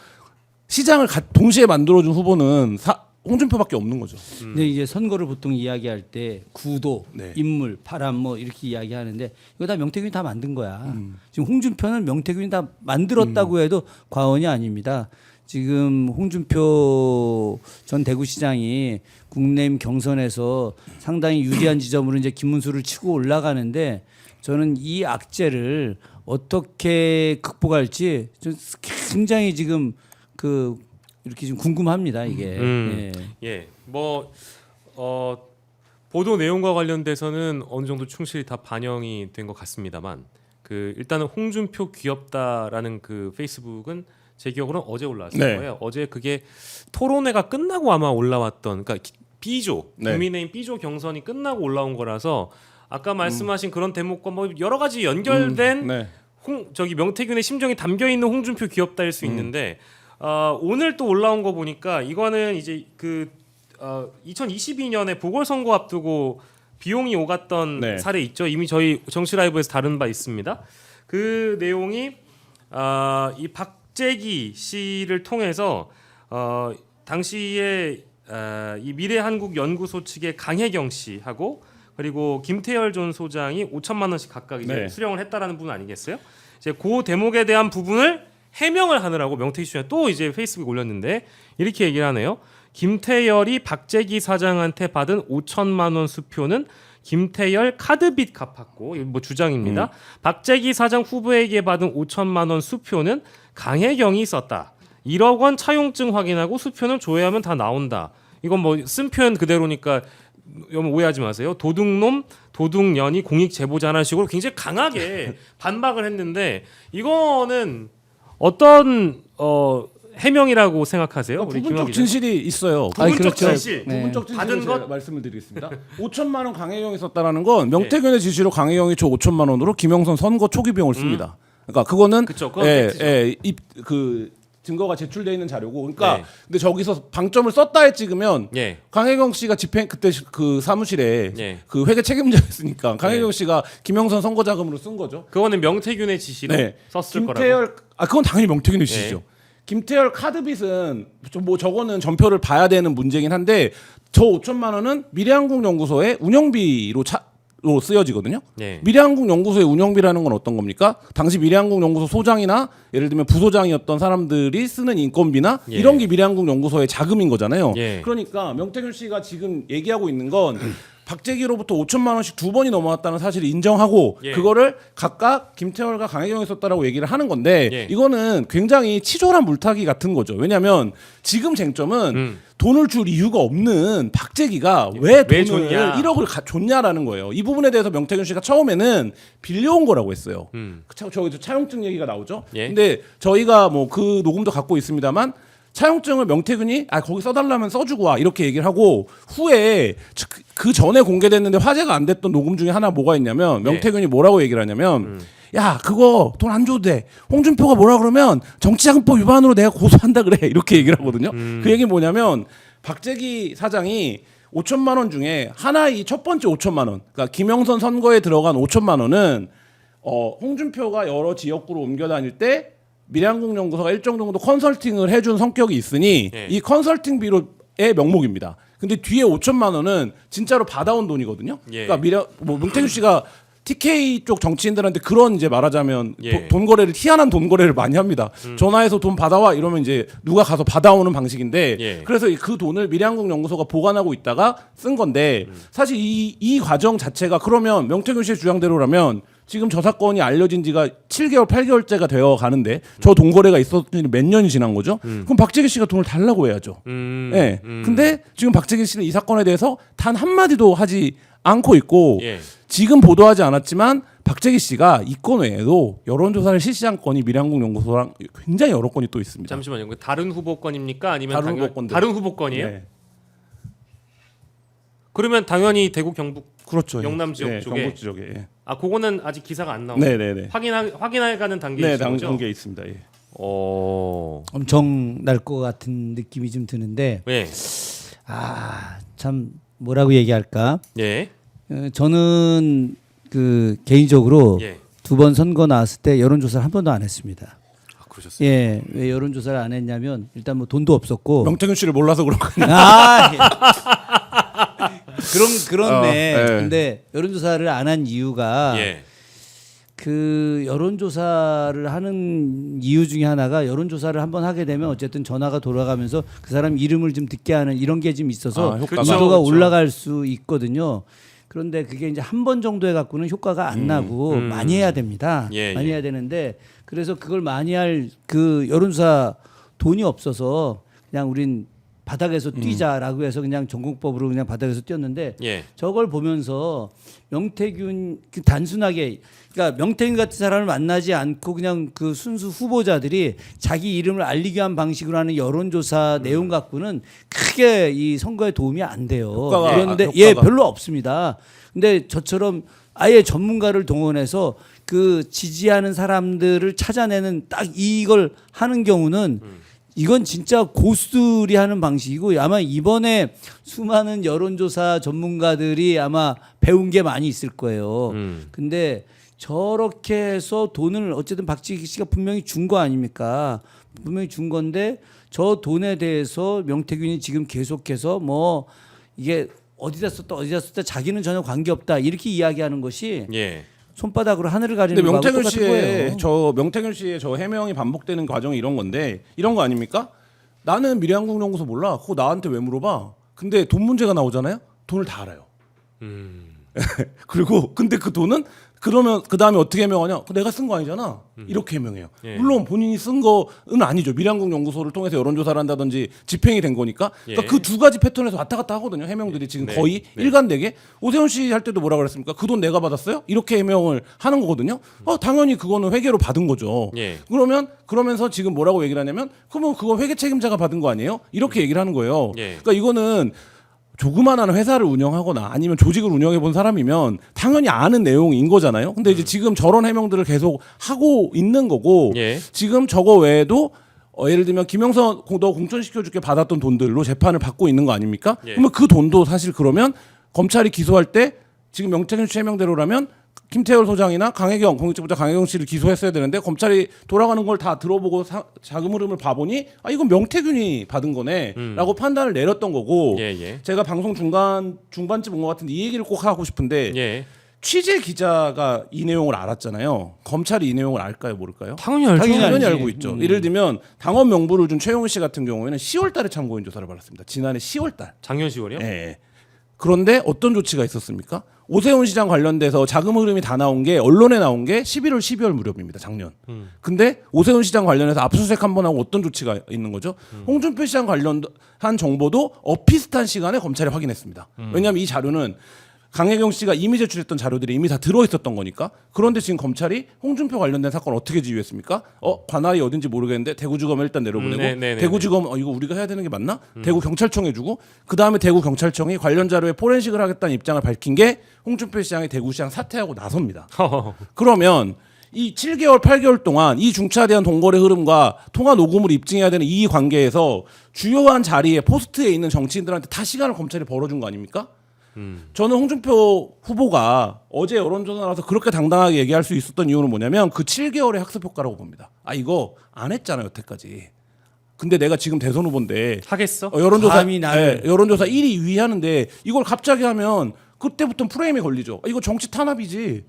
시장을 동시에 만들어준 후보는 홍준표밖에 없는 거죠. 근데 이제 선거를 보통 이야기할 때 구도, 네. 인물, 바람 뭐 이렇게 이야기하는데 이거 다 명태균이 다 만든 거야. 지금 홍준표는 명태균이 다 만들었다고 해도 과언이 아닙니다. 지금 홍준표 전 대구시장이 국내임 경선에서 상당히 유리한 지점으로 이제 김문수를 치고 올라가는데 저는 이 악재를 어떻게 극복할지 좀 굉장히 지금 그 이렇게 좀 궁금합니다 이게. 예. 예. 보도 내용과 관련돼서는 어느 정도 충실히 다 반영이 된 것 같습니다만 일단은 홍준표 귀엽다라는 그 페이스북은 제 기억으로는 어제 올라왔을 네. 거예요. 어제 그게 토론회가 끝나고 아마 올라왔던 그러니까 B조 네. 국민의힘 B조 경선이 끝나고 올라온 거라서 아까 말씀하신 그런 대목과 뭐 여러 가지 연결된 네. 명태균의 심정이 담겨 있는 홍준표 귀엽다일 수 있는데 오늘 또 올라온 거 보니까 이거는 이제 2022년에 보궐선거 앞두고 비용이 오갔던 네. 사례 있죠. 이미 저희 정치라이브에서 다룬 바 있습니다. 그 내용이 이 박재기 씨를 통해서 당시에 이 미래한국연구소 측의 강혜경 씨하고 그리고 김태열 전 소장이 5천만 원씩 각각 이제 네. 수령을 했다라는 부분 아니겠어요? 이제 그 대목에 대한 부분을 해명을 하느라고 명태균 씨가 또 이제 페이스북에 올렸는데 이렇게 얘기를 하네요. 김태열이 박재기 사장한테 받은 5천만 원 수표는 김태열 카드빚 갚았고 이거 뭐 주장입니다. 박재기 사장 후보에게 받은 5천만 원 수표는 강혜경이 썼다. 1억 원 차용증 확인하고 수표는 조회하면 다 나온다. 이건 뭐 쓴 표현 그대로니까 여러분 오해하지 마세요. 도둑놈, 도둑년이 공익 제보자라는 식으로 굉장히 강하게 반박을 했는데 이거는 어떤 해명이라고 생각하세요? 우리 부분적 김학의 진실이 있어요. 부분적 그렇죠. 진실. 네. 부분적 진실을 받은 제가 것? 말씀을 드리겠습니다. 5천만 원 강혜경이 썼다라는 건 명태균의 지시로 강혜경이 저 5천만 원으로 김영선 선거 초기 비용을 씁니다. 그러니까 그거는 그쵸, 그건 팩트죠. 그 증거가 제출돼 있는 자료고, 그러니까 네. 근데 저기서 방점을 썼다에 찍으면 예. 강혜경 씨가 집행 그때 그 사무실에 예. 그 회계 책임자였으니까 강혜경 씨가 김영선 선거 자금으로 쓴 거죠. 그거는 명태균의 지시로 네. 썼을 거라고. 김태열 그건 당연히 명태균의 지시죠. 김태열 카드빚은 뭐 저거는 전표를 봐야 되는 문제긴 한데 저 5천만 원은 미래한국연구소의 운영비로 로 쓰여지거든요. 네. 미래한국연구소의 운영비라는 건 어떤 겁니까? 당시 미래한국연구소 소장이나 예를 들면 부소장이었던 사람들이 쓰는 인건비나 예. 이런 게 미래한국연구소의 자금인 거잖아요. 예. 그러니까 명태균 씨가 지금 얘기하고 있는 건 박재기로부터 5천만 원씩 2번이 넘어왔다는 사실을 인정하고 예. 그거를 각각 김태월과 강혜경이 썼다라고 얘기를 하는 건데 예. 이거는 굉장히 치졸한 물타기 같은 거죠. 왜냐하면 지금 쟁점은 돈을 줄 이유가 없는 박재기가 왜 왜 돈을 줬냐. 1억을 줬냐라는 거예요. 이 부분에 대해서 명태균 씨가 처음에는 빌려온 거라고 했어요. 저기서 차용증 얘기가 나오죠. 예. 근데 저희가 뭐 그 녹음도 갖고 있습니다만 차용증을 명태균이 거기 써달라면 써주고 와 이렇게 얘기를 하고 후에 그 전에 공개됐는데 화제가 안 됐던 녹음 중에 하나 뭐가 있냐면 명태균이 뭐라고 얘기를 하냐면 야 그거 돈 안 줘도 돼. 홍준표가 뭐라 그러면 정치자금법 위반으로 내가 고소한다 그래 이렇게 얘기를 하거든요. 그 얘기는 뭐냐면 박재기 사장이 5천만 원 중에 하나의 첫 번째 5천만 원, 그러니까 김영선 선거에 들어간 5천만 원은 홍준표가 여러 지역구로 옮겨 다닐 때 미래한국연구소가 일정 정도 컨설팅을 해준 성격이 있으니 예. 이 컨설팅비로의 명목입니다. 근데 뒤에 5천만 원은 진짜로 받아온 돈이거든요. 예. 그러니까 문태규 씨가 TK 쪽 정치인들한테 그런 이제 말하자면 예. 돈 거래를 희한한 돈 거래를 많이 합니다. 전화해서 돈 받아와 이러면 이제 누가 가서 받아오는 방식인데 예. 그래서 그 돈을 미래한국연구소가 보관하고 있다가 쓴 건데 사실 이 과정 자체가 그러면 명태균 씨의 주장대로라면 지금 저 사건이 알려진 지가 7개월, 8개월째가 되어 가는데 저 돈 거래가 있었더니 몇 년이 지난 거죠? 그럼 박재기 씨가 돈을 달라고 해야죠. 예. 근데 지금 박재기 씨는 이 사건에 대해서 단 한마디도 하지 않고 있고 예. 지금 보도하지 않았지만 박재기 씨가 이 건 외에도 여론조사를 실시한 건이 미래한국연구소랑 굉장히 여러 건이 또 있습니다. 잠시만요. 그 다른 후보권입니까? 아니면 다른 후보권들. 다른 후보권이에요? 네. 그러면 당연히 대구 경북 그렇죠. 영남 지역 예, 쪽에. 경북 지역에. 예. 그거는 아직 기사가 안 나오고 네네네. 확인해가는 단계이신 네, 거죠? 단계에 있습니다. 예. 엄청 날 것 같은 느낌이 좀 드는데 예. 참 뭐라고 얘기할까? 예. 저는 그 개인적으로 예. 2번 선거 나왔을 때 여론조사를 한 번도 안 했습니다. 그러셨어요. 예, 왜 여론조사를 안 했냐면 일단 뭐 돈도 없었고. 명태균 씨를 몰라서 그런 거 아니에요? 그렇네. 예. 근데 여론조사를 안 한 이유가 예. 그 여론조사를 하는 이유 중에 하나가 여론조사를 한번 하게 되면 어쨌든 전화가 돌아가면서 그 사람 이름을 좀 듣게 하는 이런 게 좀 있어서 효과가. 인지도가 그렇죠. 올라갈 수 있거든요. 그런데 그게 이제 한 번 정도에 갖고는 효과가 안 나고 많이 해야 됩니다. 예, 많이 예. 해야 되는데 그래서 그걸 많이 할 그 여론조사 돈이 없어서 그냥 우린 바닥에서 뛰자라고 해서 그냥 전공법으로 그냥 바닥에서 뛰었는데 예. 저걸 보면서 명태균 그 단순하게 그러니까 명태균 같은 사람을 만나지 않고 그냥 그 순수 후보자들이 자기 이름을 알리기 위한 방식으로 하는 여론조사 내용 갖고는 크게 이 선거에 도움이 안 돼요. 그런데 예 별로 없습니다. 근데 저처럼 아예 전문가를 동원해서 그 지지하는 사람들을 찾아내는 딱 이걸 하는 경우는 이건 진짜 고수들이 하는 방식이고 아마 이번에 수많은 여론조사 전문가들이 아마 배운 게 많이 있을 거예요. 근데 저렇게 해서 돈을 어쨌든 박지기 씨가 분명히 준 거 아닙니까? 분명히 준 건데 저 돈에 대해서 명태균이 지금 계속해서 뭐 이게 어디다 썼다 자기는 전혀 관계없다 이렇게 이야기하는 것이 예. 손바닥으로 하늘을 가리는 근데 거하고 명태균 똑같은 씨의 거예요. 명태균 씨의 저 해명이 반복되는 과정이 이런 건데 이런 거 아닙니까? 나는 미래한국연구소 몰라. 그거 나한테 왜 물어봐? 근데 돈 문제가 나오잖아요. 돈을 다 알아요. 그리고 근데 그 돈은 그러면 그 다음에 어떻게 해명하냐? 그거 내가 쓴 거 아니잖아. 이렇게 해명해요. 예. 물론 본인이 쓴 거는 아니죠. 미래한국연구소를 통해서 여론조사를 한다든지 집행이 된 거니까. 그러니까 예. 그 두 가지 패턴에서 왔다 갔다 하거든요. 해명들이 지금 네. 거의 일관되게. 오세훈 씨 할 때도 뭐라 그랬습니까? 그 돈 내가 받았어요? 이렇게 해명을 하는 거거든요. 당연히 그거는 회계로 받은 거죠. 예. 그러면서 지금 뭐라고 얘기를 하냐면 그러면 그거 회계 책임자가 받은 거 아니에요? 이렇게 얘기를 하는 거예요. 예. 그러니까 이거는 조그마한 회사를 운영하거나 아니면 조직을 운영해 본 사람이면 당연히 아는 내용인 거잖아요. 근데 이제 지금 저런 해명들을 계속 하고 있는 거고 예. 지금 저거 외에도 예를 들면 김영선 너 공천시켜줄게 받았던 돈들로 재판을 받고 있는 거 아닙니까? 예. 그러면 그 돈도 사실 그러면 검찰이 기소할 때 지금 명태균 씨 해명대로라면 김태열 소장이나 강혜경 공익적부자 강혜경 씨를 기소했어야 되는데 검찰이 돌아가는 걸 다 들어보고 자금 흐름을 봐보니 아 이건 명태균이 받은 거네라고 판단을 내렸던 거고 예. 제가 방송 중반쯤 온 것 같은데 이 얘기를 꼭 하고 싶은데 예. 취재 기자가 이 내용을 알았잖아요. 검찰이 이 내용을 알까요, 모를까요? 당연히 알죠. 당연히 알지. 알고 있죠. 예를 들면 당원 명부를 준 최용훈 씨 같은 경우에는 10월달에 참고인 조사를 받았습니다. 지난해 10월달. 작년 10월이요? 예. 그런데 어떤 조치가 있었습니까? 오세훈 시장 관련돼서 자금 흐름이 다 나온 게 언론에 나온 게 11월, 12월 무렵입니다. 작년. 근데 오세훈 시장 관련해서 압수수색 한 번 하고 어떤 조치가 있는 거죠? 홍준표 시장 관련한 정보도 엇비슷한 시간에 검찰이 확인했습니다. 왜냐하면 이 자료는 강혜경 씨가 이미 제출했던 자료들이 이미 다 들어있었던 거니까. 그런데 지금 검찰이 홍준표 관련된 사건을 어떻게 지휘했습니까? 관할이 어딘지 모르겠는데 대구지검에 일단 내려보내고 네네네네. 대구지검 이거 우리가 해야 되는 게 맞나? 대구경찰청에 주고 그 다음에 대구경찰청이 관련 자료에 포렌식을 하겠다는 입장을 밝힌 게 홍준표 시장이 대구시장 사퇴하고 나섭니다. 그러면 이 7개월, 8개월 동안 이 중차대한 동거래 흐름과 통화 녹음을 입증해야 되는 이 관계에서 주요한 자리에 포스트에 있는 정치인들한테 다 시간을 검찰이 벌어준 거 아닙니까? 저는 홍준표 후보가 어제 여론조사 나와서 그렇게 당당하게 얘기할 수 있었던 이유는 뭐냐면 그 7개월의 학습 효과라고 봅니다. 아 이거 안 했잖아요 여태까지. 근데 내가 지금 대선 후보인데 하겠어? 여론조사 감히 나를. 여론조사 1위 2위 하는데 이걸 갑자기 하면 그때부터 프레임이 걸리죠. 이거 정치 탄압이지.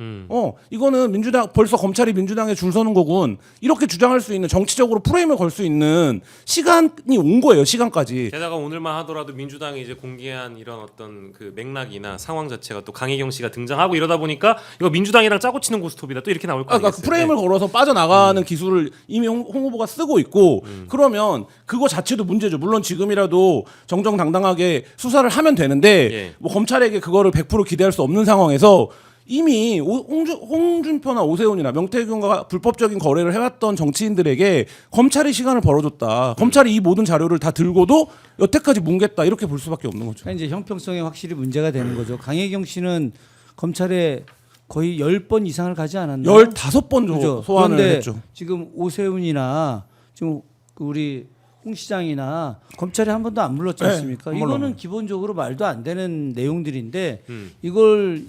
이거는 민주당 벌써 검찰이 민주당에 줄 서는 거군. 이렇게 주장할 수 있는 정치적으로 프레임을 걸 수 있는 시간이 온 거예요. 시간까지. 게다가 오늘만 하더라도 민주당이 이제 공개한 이런 어떤 그 맥락이나 상황 자체가 또 강혜경 씨가 등장하고 이러다 보니까 이거 민주당이랑 짜고 치는 고스톱이다 또 이렇게 나올 거 그러니까 아니겠어요? 그 프레임을 걸어서 빠져나가는 기술을 이미 홍 후보가 쓰고 있고 그러면 그거 자체도 문제죠. 물론 지금이라도 정정당당하게 수사를 하면 되는데 예. 뭐 검찰에게 그거를 100% 기대할 수 없는 상황에서 이미 홍준표나 오세훈이나 명태균과 불법적인 거래를 해왔던 정치인들에게 검찰이 시간을 벌어줬다. 검찰이 이 모든 자료를 다 들고도 여태까지 뭉갰다. 이렇게 볼 수밖에 없는 거죠. 그러니까 이제 형평성에 확실히 문제가 되는 거죠. 강혜경 씨는 검찰에 거의 10번 이상을 가지 않았나요? 15번 그죠? 소환을 그런데 했죠. 지금 오세훈이나 지금 우리 홍 시장이나 검찰이 한 번도 안 불렀지 네, 않습니까? 한 번도 안 이거는 기본적으로 말도 안 되는 내용들인데 이걸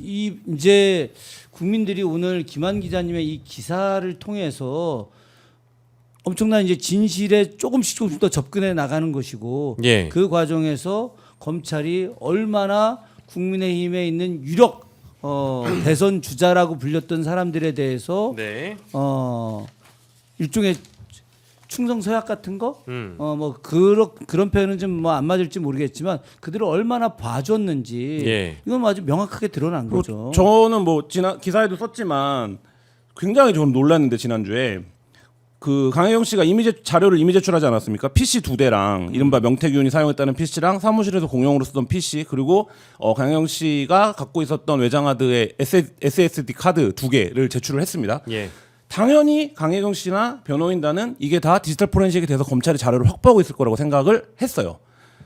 이제 국민들이 오늘 김한 기자님의 이 기사를 통해서 엄청난 이제 진실에 조금씩 더 접근해 나가는 것이고 예. 그 과정에서 검찰이 얼마나 국민의힘에 있는 유력 대선 주자라고 불렸던 사람들에 대해서 네. 일종의 충성 서약 같은 거, 음. 뭐 그런 표현은 좀 뭐 안 맞을지 모르겠지만 그들을 얼마나 봐줬는지 예. 이건 아주 명확하게 드러난 거죠. 저는 뭐 지난 기사에도 썼지만 굉장히 좀 놀랐는데 지난주에 그 강혜경 씨가 자료를 이미 제출하지 않았습니까? PC 2대랑 이른바 명태균이 사용했다는 PC랑 사무실에서 공용으로 쓰던 PC 그리고 강혜경 씨가 갖고 있었던 외장하드의 SSD 카드 2개를 제출을 했습니다. 예. 당연히 강혜경 씨나 변호인단은 이게 다 디지털 포렌식이 돼서 검찰이 자료를 확보하고 있을 거라고 생각을 했어요.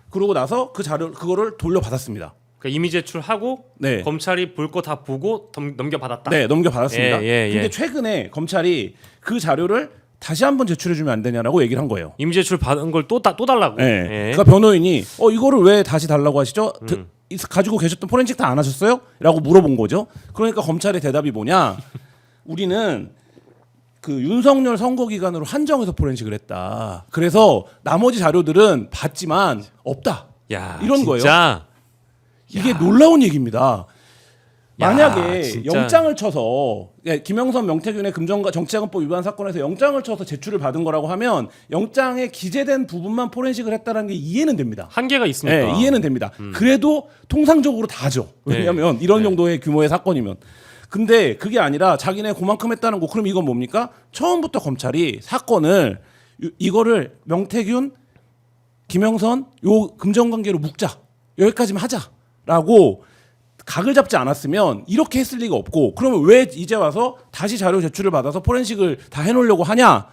그러고 나서 그거를 돌려받았습니다. 그러니까 이미 제출하고 네. 검찰이 볼 거 다 보고 넘겨받았다. 네, 넘겨받았습니다. 예. 근데 최근에 검찰이 그 자료를 다시 한번 제출해주면 안 되냐라고 얘기를 한 거예요. 이미 제출 받은 걸 또 달라고. 네. 예. 그러니까 변호인이 이거를 왜 다시 달라고 하시죠? 가지고 계셨던 포렌식 다 안 하셨어요? 라고 물어본 거죠. 그러니까 검찰의 대답이 뭐냐? 우리는 그 윤석열 선거 기간으로 한정해서 포렌식을 했다. 그래서 나머지 자료들은 봤지만 없다. 야, 이런 거예요. 진짜. 이게 놀라운 얘기입니다. 만약에 야, 진짜. 영장을 쳐서 김영선 명태균의 정치자금법 위반 사건에서 영장을 쳐서 제출을 받은 거라고 하면 영장에 기재된 부분만 포렌식을 했다는 게 이해는 됩니다. 한계가 있으니까. 네, 이해는 됩니다. 그래도 통상적으로 다죠. 왜냐하면 이런 네. 정도의 규모의 사건이면. 근데 그게 아니라 자기네 그만큼 했다는 거. 그럼 이건 뭡니까? 처음부터 검찰이 사건을 이거를 명태균, 김영선 요 금전관계로 묶자. 여기까지만 하자라고 각을 잡지 않았으면 이렇게 했을 리가 없고 그러면 왜 이제 와서 다시 자료 제출을 받아서 포렌식을 다 해놓으려고 하냐를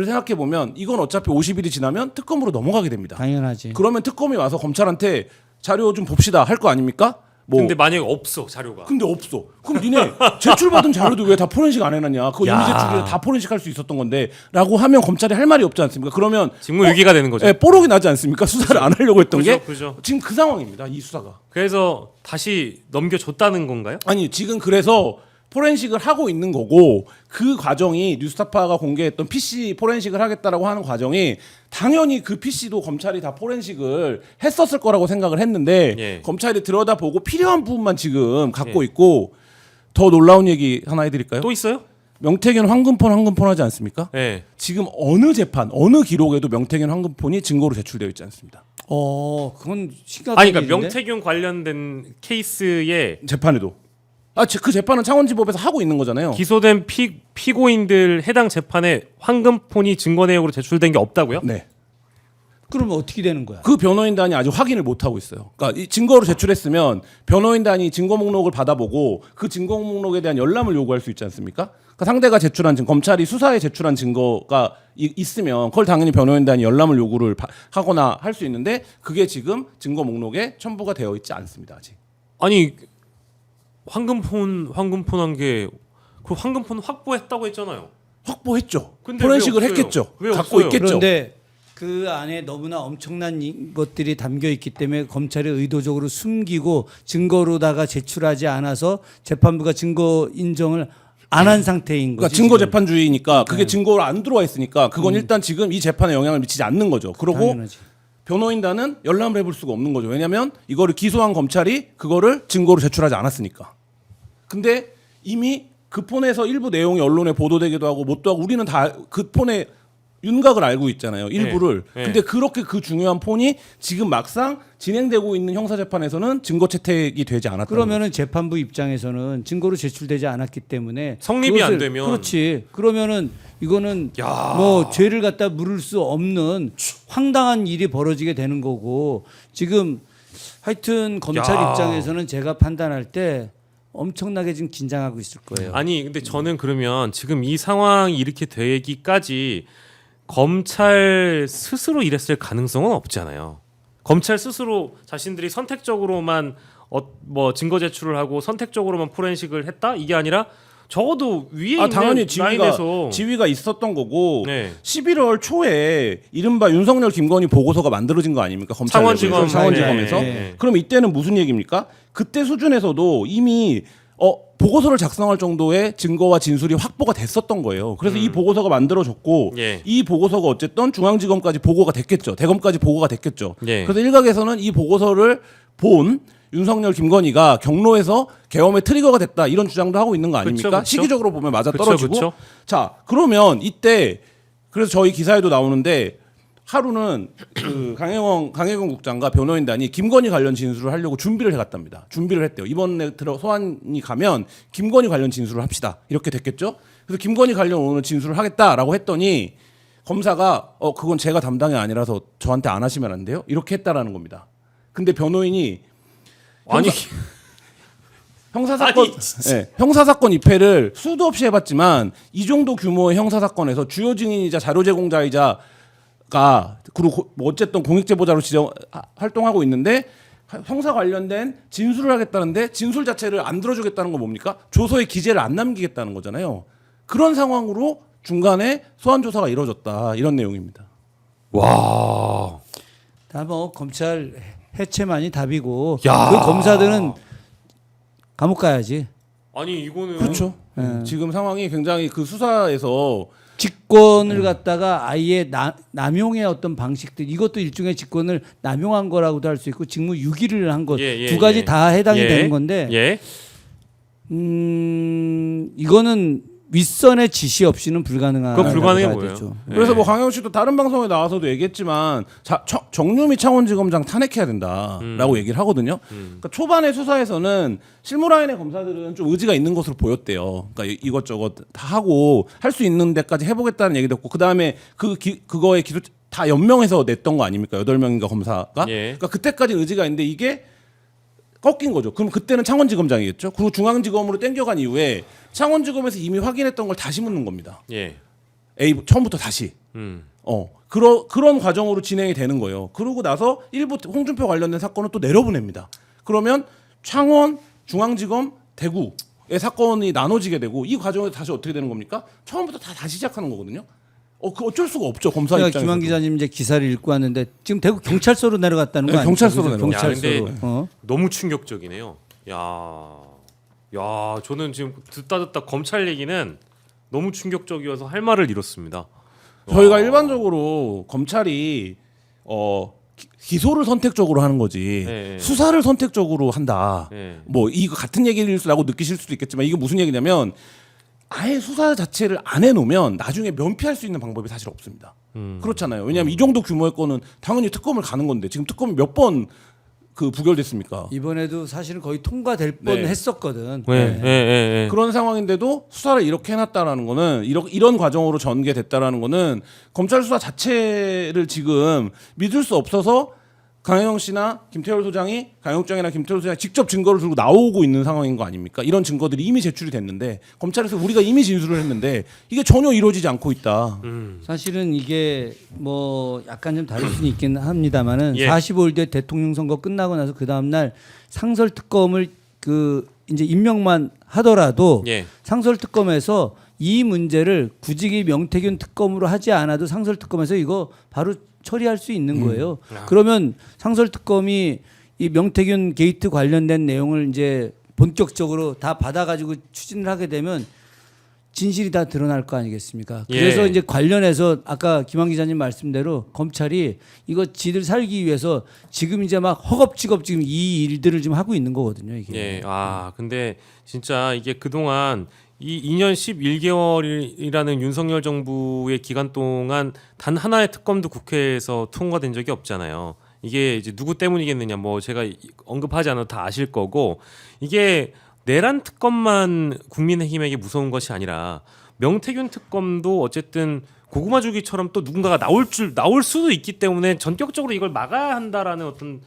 생각해 보면 이건 어차피 50일이 지나면 특검으로 넘어가게 됩니다. 당연하지. 그러면 특검이 와서 검찰한테 자료 좀 봅시다 할 거 아닙니까? 근데 만약에 없어 자료가. 근데 없어. 그럼 니네 제출받은 자료도 왜 다 포렌식 안 해놨냐? 그거 이미 제출이 다 포렌식 할 수 있었던 건데.라고 하면 검찰이 할 말이 없지 않습니까? 그러면 직무유기가 되는 거죠. 예, 뽀록이 나지 않습니까? 수사를 안 하려고 했던 게 그죠. 지금 그 상황입니다. 이 수사가. 그래서 다시 넘겨줬다는 건가요? 아니 지금 그래서 포렌식을 하고 있는 거고 그 과정이 뉴스타파가 공개했던 PC 포렌식을 하겠다라고 하는 과정이 당연히 그 PC도 검찰이 다 포렌식을 했었을 거라고 생각을 했는데 예. 검찰이 들여다보고 필요한 부분만 지금 갖고 예. 있고 더 놀라운 얘기 하나 해드릴까요? 또 있어요? 명태균 황금폰 하지 않습니까? 네. 지금 어느 재판 어느 기록에도 명태균 황금폰이 증거로 제출되어 있지 않습니다. 그건 심각한 아니 그러니까 일인데? 명태균 관련된 케이스에 재판에도 그 재판은 창원지법에서 하고 있는 거잖아요. 기소된 피고인들 해당 재판에 황금폰이 증거 내역으로 제출된 게 없다고요? 네. 그러면 어떻게 되는 거야? 그 변호인단이 아직 확인을 못 하고 있어요. 그러니까 이 증거로 제출했으면 변호인단이 증거 목록을 받아보고 그 증거 목록에 대한 열람을 요구할 수 있지 않습니까? 그러니까 상대가 제출한 검찰이 수사에 제출한 증거가 있으면 그걸 당연히 변호인단이 열람을 요구를 하거나 할 수 있는데 그게 지금 증거 목록에 첨부가 되어 있지 않습니다. 아직. 아니 황금폰 한 게 그 황금폰 확보했다고 했잖아요. 확보했죠. 근데 포렌식을 왜 없어요? 했겠죠. 왜 갖고 없어요? 있겠죠. 그런데 그 안에 너무나 엄청난 것들이 담겨 있기 때문에 검찰이 의도적으로 숨기고 증거로다가 제출하지 않아서 재판부가 증거 인정을 안 한 상태인 그러니까 거지. 증거 지금. 재판주의니까 그게 증거로 안 들어와 있으니까 그건 일단 지금 이 재판에 영향을 미치지 않는 거죠. 그리고 당연하지. 변호인단은 열람을 해볼 수가 없는 거죠. 왜냐하면 이거를 기소한 검찰이 그거를 증거로 제출하지 않았으니까. 근데 이미 그 폰에서 일부 내용이 언론에 보도되기도 하고 못도 하고 우리는 다 그 폰의 윤곽을 알고 있잖아요. 일부를. 네. 근데 그렇게 그 중요한 폰이 지금 막상 진행되고 있는 형사재판에서는 증거 채택이 되지 않았다. 그러면은 재판부 입장에서는 증거로 제출되지 않았기 때문에 성립이 안 그것을- 되면. 그렇지. 그러면은 이거는 야. 뭐 죄를 갖다 물을 수 없는 황당한 일이 벌어지게 되는 거고 지금 하여튼 검찰 야. 입장에서는 제가 판단할 때 엄청나게 지금 긴장하고 있을 거예요. 아니 근데 저는 그러면 지금 이 상황이 이렇게 되기까지 검찰 스스로 이랬을 가능성은 없잖아요. 검찰 스스로 자신들이 선택적으로만 뭐 증거 제출을 하고 선택적으로만 포렌식을 했다 이게 아니라 적어도 위에 있는 당연히 라인에서 지위가 있었던 거고 네. 11월 초에 이른바 윤석열 김건희 보고서가 만들어진 거 아닙니까? 검찰 창원지검, 내부에서, 창원지검에서. 네. 그럼 이때는 무슨 얘기입니까? 그때 수준에서도 이미 보고서를 작성할 정도의 증거와 진술이 확보가 됐었던 거예요. 그래서 이 보고서가 만들어졌고 예. 이 보고서가 어쨌든 중앙지검까지 보고가 됐겠죠. 대검까지 보고가 됐겠죠. 예. 그래서 일각에서는 이 보고서를 본 윤석열 김건희가 경로에서 계엄의 트리거가 됐다 이런 주장도 하고 있는 거 아닙니까? 그쵸, 그쵸. 시기적으로 보면 맞아 그쵸, 떨어지고. 그쵸. 자 그러면 이때 그래서 저희 기사에도 나오는데 하루는 그 강혜경 국장과 변호인단이 김건희 관련 진술을 하려고 준비를 해갔답니다. 준비를 했대요. 이번에 소환이 가면 김건희 관련 진술을 합시다. 이렇게 됐겠죠. 그래서 김건희 관련 오늘 진술을 하겠다라고 했더니 검사가 그건 제가 담당이 아니라서 저한테 안 하시면 안 돼요. 이렇게 했다라는 겁니다. 근데 변호인이 아니 형사사건, 네, 형사사건 입회를 수도 없이 해봤지만 이 정도 규모의 형사사건에서 주요 증인이자 자료 제공자이자가 그리고 뭐 어쨌든 공익제보자로 활동하고 있는데 형사 관련된 진술을 하겠다는데 진술 자체를 안 들어주겠다는 건 뭡니까? 조서에 기재를 안 남기겠다는 거잖아요. 그런 상황으로 중간에 소환 조사가 이루어졌다 이런 내용입니다. 와. 다 뭐 검찰 해체만이 답이고 야. 그 검사들은 감옥 가야지. 아니 이거는 그렇죠. 지금 상황이 굉장히 그 수사에서 직권을 갖다가 아예 남용의 어떤 방식들 이것도 일종의 직권을 남용한 거라고도 할 수 있고 직무 유기를 한 것 두 가지 다 해당이 되는 건데 예. 이거는 윗선의 지시 없이는 불가능한. 그건 불가능해 거라고 보여요. 봐야 되죠. 그래서 뭐 강영 씨도 다른 방송에 나와서도 얘기했지만 정유미 창원지검장 탄핵해야 된다라고 얘기를 하거든요. 그러니까 초반에 수사에서는 실무라인의 검사들은 좀 의지가 있는 것으로 보였대요. 그러니까 이것저것 다 하고 할 수 있는 데까지 해보겠다는 얘기도 했고 그 다음에 그거에 기소 다 연명해서 냈던 거 아닙니까? 8명인가 검사가. 예. 그러니까 그때까지 의지가 있는데 이게 꺾인 거죠. 그럼 그때는 창원지검장이겠죠. 그리고 중앙지검으로 땡겨간 이후에 창원지검에서 이미 확인했던 걸 다시 묻는 겁니다. 예. 처음부터 다시. 그런 과정으로 진행이 되는 거예요. 그러고 나서 일부 홍준표 관련된 사건은 또 내려보냅니다. 그러면 창원, 중앙지검, 대구의 사건이 나눠지게 되고 이 과정에서 다시 어떻게 되는 겁니까? 처음부터 다시 시작하는 거거든요. 그 어쩔 수가 없죠. 검사 그러니까 입장에서. 김한 기자님 이제 기사를 읽고 왔는데 지금 대구 경찰서로 내려갔다는 거 네, 아니에요? 경찰서로 내려갔어요. 경찰서로. 야, 근데 너무 충격적이네요. 야. 야, 저는 지금 듣다 검찰 얘기는 너무 충격적이어서 할 말을 잃었습니다. 저희가 일반적으로 검찰이 기소를 선택적으로 하는 거지 네. 수사를 선택적으로 한다. 네. 뭐 이거 같은 얘기라고 느끼실 수도 있겠지만 이게 무슨 얘기냐면 아예 수사 자체를 안 해놓으면 나중에 면피할 수 있는 방법이 사실 없습니다. 그렇잖아요. 왜냐하면 이 정도 규모의 건은 당연히 특검을 가는 건데 지금 특검이 몇 번 그 부결됐습니까? 이번에도 사실은 거의 통과될 네. 뻔했었거든. 네. 그런 상황인데도 수사를 이렇게 해놨다라는 거는 이런 과정으로 전개됐다라는 거는 검찰 수사 자체를 지금 믿을 수 없어서 강혜영 씨나 김태열 소장이 강영장이나 김태열 소장이 직접 증거를 들고 나오고 있는 상황인 거 아닙니까? 이런 증거들이 이미 제출이 됐는데 검찰에서 우리가 이미 진술을 했는데 이게 전혀 이루어지지 않고 있다. 사실은 이게 뭐 약간 좀 다를 수는 있긴 합니다만은 예. 45일 뒤에 대통령 선거 끝나고 나서 그 다음 날 상설 특검을 그 이제 임명만 하더라도 예. 상설 특검에서 이 문제를 굳이 명태균 특검으로 하지 않아도 상설 특검에서 이거 바로 처리할 수 있는 거예요. 그러면 상설 특검이 이 명태균 게이트 관련된 내용을 이제 본격적으로 다 받아가지고 추진을 하게 되면 진실이 다 드러날 거 아니겠습니까? 그래서 예. 이제 관련해서 아까 김한 기자님 말씀대로 검찰이 이거 지들 살기 위해서 지금 이제 막 허겁지겁 지금 이 일들을 지금 하고 있는 거거든요. 이게. 예. 아, 근데 진짜 이게 그동안 이 2년 11개월이라는 윤석열 정부의 기간 동안 단 하나의 특검도 국회에서 통과된 적이 없잖아요. 이게 이제 누구 때문이겠느냐, 뭐 제가 언급하지 않아도 다 아실 거고, 이게 내란 특검만 국민의힘에게 무서운 것이 아니라 명태균 특검도 어쨌든 고구마 주기처럼 또 누군가가 나올 수도 있기 때문에 전격적으로 이걸 막아야 한다라는 어떤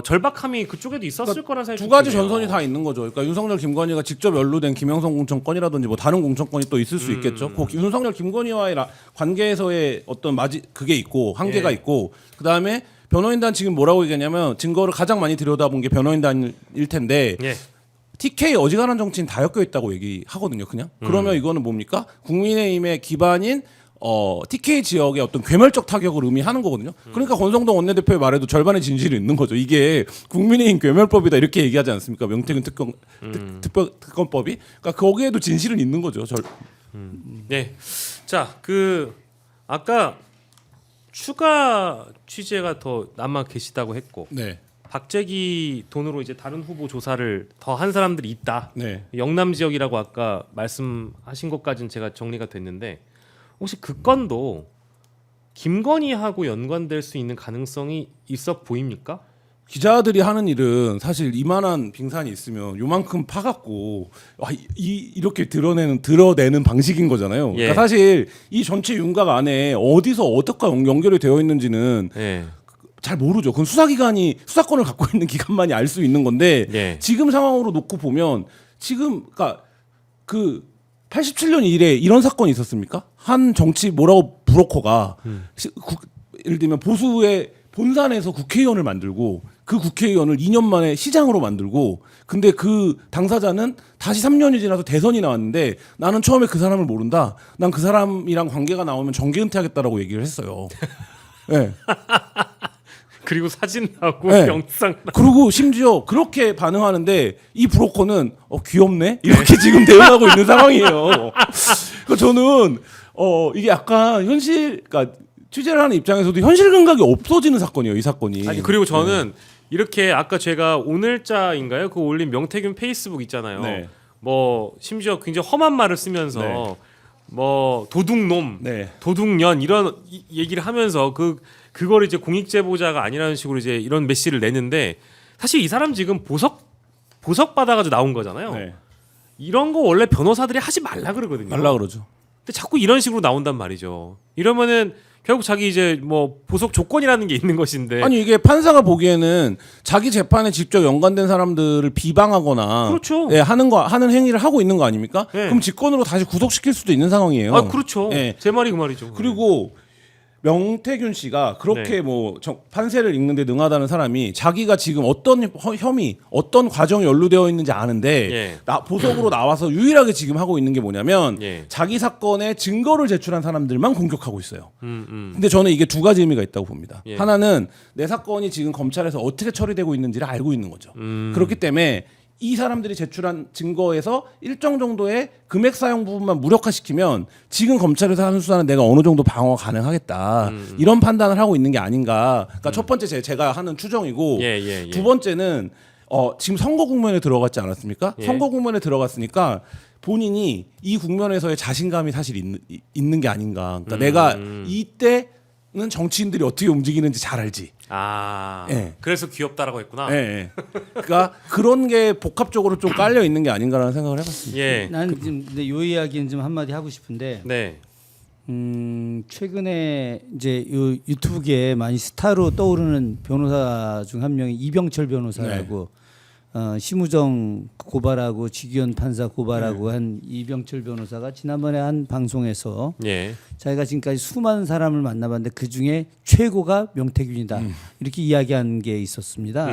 절박함이 그쪽에도 있었을 거라는 생각이 두 가지 드네요. 전선이 다 있는 거죠. 그러니까 윤석열 김건희가 직접 연루된 김영선 공천권이라든지 뭐 다른 공천권이 또 있을 수 있겠죠. 그 윤석열 김건희와의 관계에서의 어떤 그게 있고 한계가 예. 있고 그다음에 변호인단 지금 뭐라고 얘기하냐면 증거를 가장 많이 들여다본 게 변호인단일 텐데 예. TK 어지간한 정치인 다 엮여 있다고 얘기하거든요. 그냥 그러면 이거는 뭡니까? 국민의힘의 기반인 TK 지역의 어떤 괴멸적 타격을 의미하는 거거든요. 그러니까 권성동 원내대표의 말에도 절반의 진실이 있는 거죠. 이게 국민의힘 괴멸법이다 이렇게 얘기하지 않습니까? 명태균 특검법이. 그러니까 거기에도 진실은 있는 거죠. 네. 자, 아까 추가 취재가 더 남아 계시다고 했고 네. 박재기 돈으로 이제 다른 후보 조사를 더 한 사람들이 있다. 네. 영남 지역이라고 아까 말씀하신 것까지는 제가 정리가 됐는데 혹시 그 건도 김건희하고 연관될 수 있는 가능성이 있어 보입니까? 기자들이 하는 일은 사실 이만한 빙산이 있으면 요만큼 파갖고 이렇게 드러내는 방식인 거잖아요. 예. 그러니까 사실 이 전체 윤곽 안에 어디서 어떻게 연결이 되어 있는지는 네. 잘 모르죠. 그건 수사기관이 수사권을 갖고 있는 기관만이 알 수 있는 건데 예. 지금 상황으로 놓고 보면 지금 그러니까 그 87년 이래 이런 사건이 있었습니까? 한 정치 브로커가 예를 들면 보수의 본산에서 국회의원을 만들고 그 국회의원을 2년 만에 시장으로 만들고 근데 그 당사자는 다시 3년이 지나서 대선이 나왔는데 나는 처음에 그 사람을 모른다. 난 그 사람이랑 관계가 나오면 정계 은퇴하겠다라고 얘기를 했어요. 네. 그리고 사진 나오고 네. 영상 나오고 그리고 심지어 그렇게 반응하는데 이 브로커는 귀엽네 이렇게 지금 대응하고 있는 상황이에요. 그러니까 저는 이게 약간 그러니까 취재를 하는 입장에서도 현실 감각이 없어지는 사건이에요. 이 사건이. 아니 그리고 저는 이렇게 아까 제가 오늘자인가요? 그 올린 명태균 페이스북 있잖아요. 네. 뭐 심지어 굉장히 험한 말을 쓰면서 네. 뭐 도둑놈, 네. 도둑년 이런 얘기를 하면서 그거를 이제 공익 제보자가 아니라는 식으로 이제 이런 메시지를 내는데 사실 이 사람 지금 보석 받아가지고 나온 거잖아요. 네. 이런 거 원래 변호사들이 하지 말라 그러거든요. 말라 그러죠. 근데 자꾸 이런 식으로 나온단 말이죠. 이러면은 결국 자기 이제 뭐 보석 조건이라는 게 있는 것인데. 아니 이게 판사가 보기에는 자기 재판에 직접 연관된 사람들을 비방하거나 그렇죠. 예, 하는 행위를 하고 있는 거 아닙니까? 네. 그럼 직권으로 다시 구속시킬 수도 있는 상황이에요. 아 그렇죠. 예. 제 말이 그 말이죠. 그리고 명태균 씨가 그렇게 네. 뭐 판세를 읽는데 능하다는 사람이 자기가 지금 어떤 혐의, 어떤 과정이 연루되어 있는지 아는데 예. 보석으로 나와서 유일하게 지금 하고 있는 게 뭐냐면 예. 자기 사건에 증거를 제출한 사람들만 공격하고 있어요. 근데 저는 이게 두 가지 의미가 있다고 봅니다. 예. 하나는 내 사건이 지금 검찰에서 어떻게 처리되고 있는지를 알고 있는 거죠. 그렇기 때문에 이 사람들이 제출한 증거에서 일정 정도의 금액 사용 부분만 무력화시키면 지금 검찰에서 하는 수사는 내가 어느 정도 방어 가능하겠다 이런 판단을 하고 있는 게 아닌가. 그러니까 첫 번째 제가 하는 추정이고 두 번째는 지금 선거 국면에 들어갔지 않았습니까? 예. 선거 국면에 들어갔으니까 본인이 이 국면에서의 자신감이 사실 있는 게 아닌가. 그러니까 내가 이때는 정치인들이 어떻게 움직이는지 잘 알지. 아, 예. 그래서 귀엽다라고 했구나. 예, 예. 그러니까 그런 게 복합적으로 좀 깔려 있는 게 아닌가라는 생각을 해봤습니다. 예. 난 지금 근데 요 이야기는 좀 한마디 하고 싶은데 네. 최근에 이제 요 유튜브계에 많이 스타로 떠오르는 변호사 중 한 명이 이병철 변호사라고 심우정 고발하고 지기현 판사 고발하고 한 이병철 변호사가 지난번에 한 방송에서 예. 자기가 지금까지 수많은 사람을 만나봤는데 그 중에 최고가 명태균이다 이렇게 이야기한 게 있었습니다.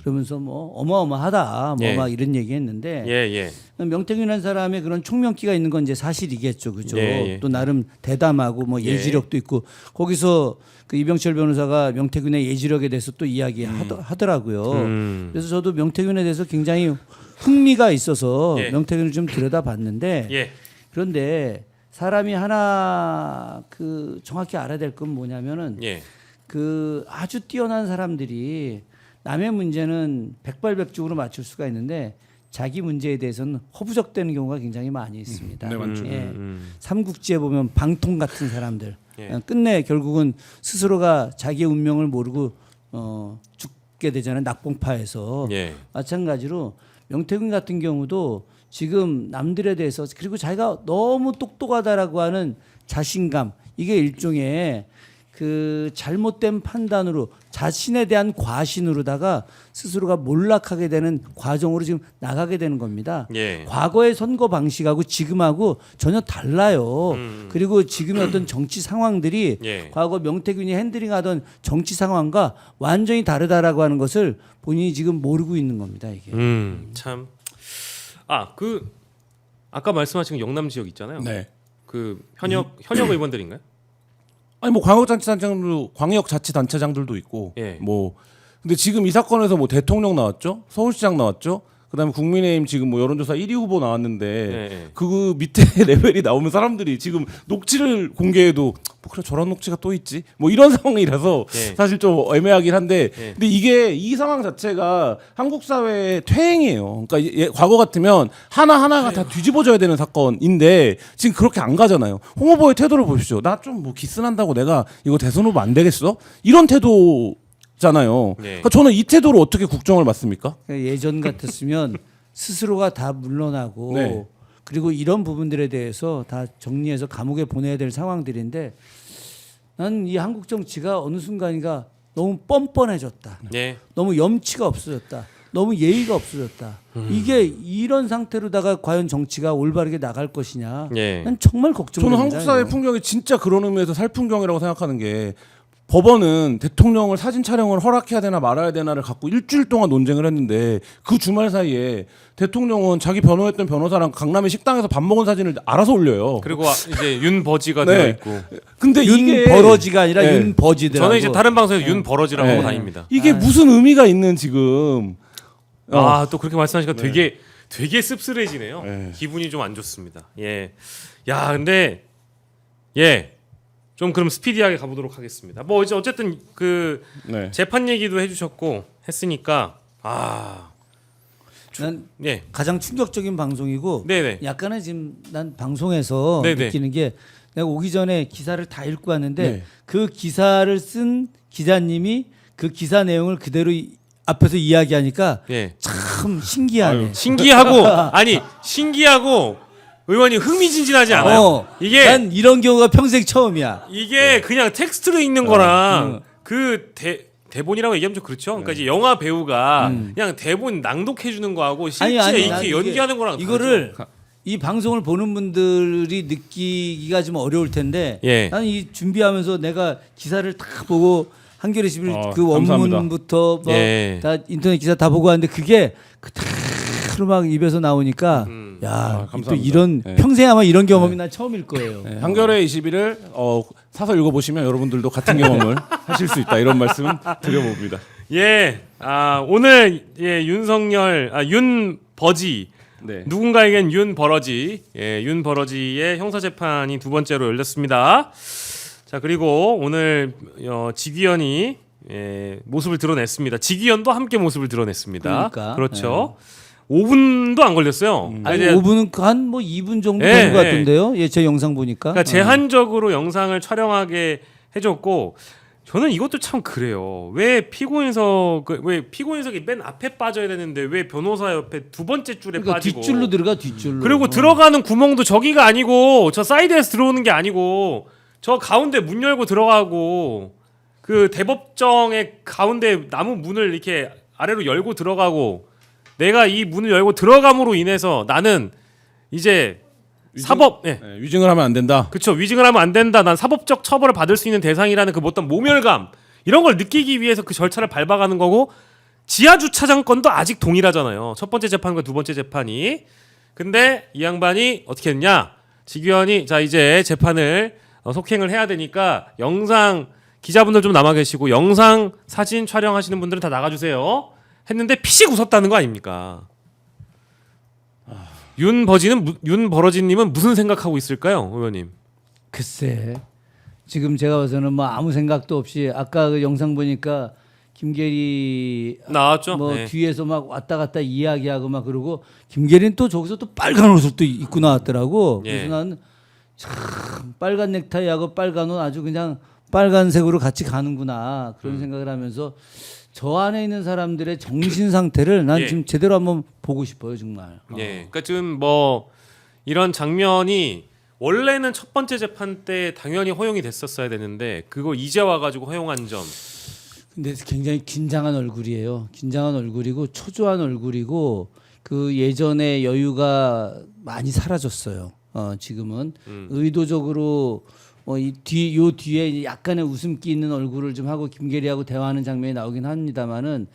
그러면서 뭐 어마어마하다 뭐 예. 막 이런 얘기했는데 예. 명태균이라는 사람의 그런 총명기가 있는 건 이제 사실이겠죠, 그죠? 예. 또 나름 대담하고 뭐 예지력도 있고 거기서 그 이병철 변호사가 명태균의 예지력에 대해서 또 이야기하더라고요. 그래서 저도 명태균에 대해서 굉장히 흥미가 있어서 예. 명태균을 좀 들여다봤는데 예. 그런데 사람이 하나 그 정확히 알아야 될 건 뭐냐면은 예. 그 아주 뛰어난 사람들이 남의 문제는 백발백중으로 맞출 수가 있는데 자기 문제에 대해서는 허부적대는 경우가 굉장히 많이 있습니다. 네, 맞죠. 예. 삼국지에 보면 방통 같은 사람들 예. 끝내 결국은 스스로가 자기의 운명을 모르고 죽게 되잖아요. 낙봉파에서. 예. 마찬가지로 명태균 같은 경우도 지금 남들에 대해서 그리고 자기가 너무 똑똑하다라고 하는 자신감 이게 일종의 그 잘못된 판단으로 자신에 대한 과신으로다가 스스로가 몰락하게 되는 과정으로 지금 나가게 되는 겁니다. 예. 과거의 선거 방식하고 지금하고 전혀 달라요. 그리고 지금의 어떤 정치 상황들이 예. 과거 명태균이 핸들링하던 정치 상황과 완전히 다르다라고 하는 것을 본인이 지금 모르고 있는 겁니다. 이게. 참. 그 아까 말씀하신 영남 지역 있잖아요. 네. 그 현역 의원들인가요? 아니 뭐 광역자치단체장들도 있고 예. 뭐 근데 지금 이 사건에서 뭐 대통령 나왔죠, 서울시장 나왔죠, 그다음에 국민의힘 지금 뭐 여론조사 1위 후보 나왔는데 예. 그 밑에 레벨이 나오면 사람들이 지금 녹취를 공개해도 뭐 그래 저런 녹취가 또 있지 뭐 이런 상황이라서 예. 사실 좀 애매하긴 한데 예. 근데 이게 이 상황 자체가 한국 사회의 퇴행이에요. 그러니까 과거 같으면 하나하나가 다 뒤집어져야 되는 사건인데 지금 그렇게 안 가잖아요. 홍 후보의 태도를 보십시오. 나 좀 뭐 기스난다고 내가 이거 대선 후보 안 되겠어? 이런 태도잖아요. 네. 그러니까 저는 이 태도로 어떻게 국정을 맡습니까? 예전 같았으면 스스로가 다 물러나고 네. 그리고 이런 부분들에 대해서 다 정리해서 감옥에 보내야 될 상황들인데 난 이 한국 정치가 어느 순간인가 너무 뻔뻔해졌다. 예. 너무 염치가 없어졌다. 너무 예의가 없어졌다. 이게 이런 상태로다가 과연 정치가 올바르게 나갈 것이냐. 예. 난 정말 걱정됩니다. 저는 한국 사회 이거. 풍경이 진짜 그런 의미에서 살풍경이라고 생각하는 게 법원은 대통령을 사진 촬영을 허락해야 되나 말아야 되나를 갖고 일주일 동안 논쟁을 했는데 그 주말 사이에 대통령은 자기 변호했던 변호사랑 강남의 식당에서 밥 먹은 사진을 알아서 올려요. 그리고 이제 윤버지가 네. 되어 있고. 근데 이게 윤버러지가 아니라 네. 윤버지더라고. 저는 이제 다른 방송에서 윤버러지라고 네. 하고 다닙니다. 이게 무슨 의미가 있는 지금 또 그렇게 말씀하시니까 되게 씁쓸해지네요. 네. 기분이 좀 안 좋습니다. 예. 야, 근데 좀 그럼 스피디하게 가보도록 하겠습니다. 뭐 이제 어쨌든 그 네. 재판 얘기도 해주셨고 했으니까 난 예. 가장 충격적인 방송이고 네네. 약간은 지금 난 방송에서 네네. 느끼는 게 내가 오기 전에 기사를 다 읽고 왔는데 네. 그 기사를 쓴 기자님이 그 기사 내용을 그대로 앞에서 이야기하니까 예. 참 신기하네. 신기하고 의원이 흥미진진하지 않아요. 이게 난 이런 경우가 평생 처음이야. 이게 그냥 텍스트로 읽는 거랑 그 대본이라고 얘기하면 좀 그렇죠. 그러니까 이제 영화 배우가 그냥 대본 낭독해 주는 거하고 실제 난 이렇게 이게 연기하는 거랑 이거를 이 방송을 보는 분들이 느끼기가 좀 어려울 텐데 예. 나는 이 준비하면서 내가 기사를 다 보고 한겨레 신문 그 감사합니다. 원문부터 뭐 예. 다 인터넷 기사 다 보고 왔는데 그게 다 스르르 막 입에서 나오니까 야, 또 감사합니다. 이런 네. 평생에 아마 이런 경험이 난 처음일 거예요. 네, 한겨레 21을 사서 읽어보시면 여러분들도 같은 경험을 하실 수 있다 이런 말씀 드려봅니다. 예, 오늘 윤석열, 윤버지, 네. 누군가에겐 윤버러지, 윤버러지의 형사 재판이 두 번째로 열렸습니다. 자, 그리고 오늘 지귀현이 모습을 드러냈습니다. 지귀현도 함께 모습을 드러냈습니다. 그러니까. 그렇죠. 5분도 안 걸렸어요. 아니 이제 5분은 한 뭐 2분 정도 예, 된 것 예. 같은데요. 예, 제 영상 보니까. 그러니까 제한적으로 영상을 촬영하게 해줬고 저는 이것도 참 그래요. 왜 피고인석이 맨 앞에 빠져야 되는데 왜 변호사 옆에 두 번째 줄에 그러니까 빠지고 뒷줄로 들어가 뒷줄로. 그리고 들어가는 구멍도 저기가 아니고 저 사이드에서 들어오는 게 아니고 저 가운데 문 열고 들어가고 그 대법정의 가운데 나무 문을 이렇게 아래로 열고 들어가고 내가 이 문을 열고 들어감으로 인해서 나는 이제 위증을 하면 안 된다. 그렇죠. 위증을 하면 안 된다. 난 사법적 처벌을 받을 수 있는 대상이라는 그 어떤 모멸감 이런 걸 느끼기 위해서 그 절차를 밟아가는 거고 지하 주차장 건도 아직 동일하잖아요. 첫 번째 재판과 두 번째 재판이. 근데 이 양반이 어떻게 했냐? 지규현이 자 이제 재판을 속행을 해야 되니까 영상 기자분들 좀 남아 계시고 영상 사진 촬영하시는 분들은 다 나가주세요. 했는데 피식 웃었다는 거 아닙니까? 윤버러지님은 무슨 생각하고 있을까요, 의원님? 글쎄. 지금 제가 봐서는 뭐 아무 생각도 없이 아까 그 영상 보니까 김계리 나왔죠? 뭐 네. 뒤에서 막 왔다 갔다 이야기하고 막 그러고 김계리는 또 저기서 또 빨간 옷을 또 입고 나왔더라고. 예. 그래서 난 참 빨간 넥타이하고 빨간 옷 아주 그냥 빨간색으로 같이 가는구나 그런 생각을 하면서 저 안에 있는 사람들의 정신 상태를 난 예. 지금 제대로 한번 보고 싶어요 정말. 예. 그러니까 지금 뭐 이런 장면이 원래는 첫 번째 재판 때 당연히 허용이 됐었어야 되는데 그거 이제 와가지고 허용한 점. 근데 굉장히 긴장한 얼굴이에요. 긴장한 얼굴이고 초조한 얼굴이고 그 예전의 여유가 많이 사라졌어요. 지금은 의도적으로 요 뒤에 약간의 웃음기 있는 얼굴을 좀 하고 김계리하고 대화하는 장면이 나오긴 합니다만은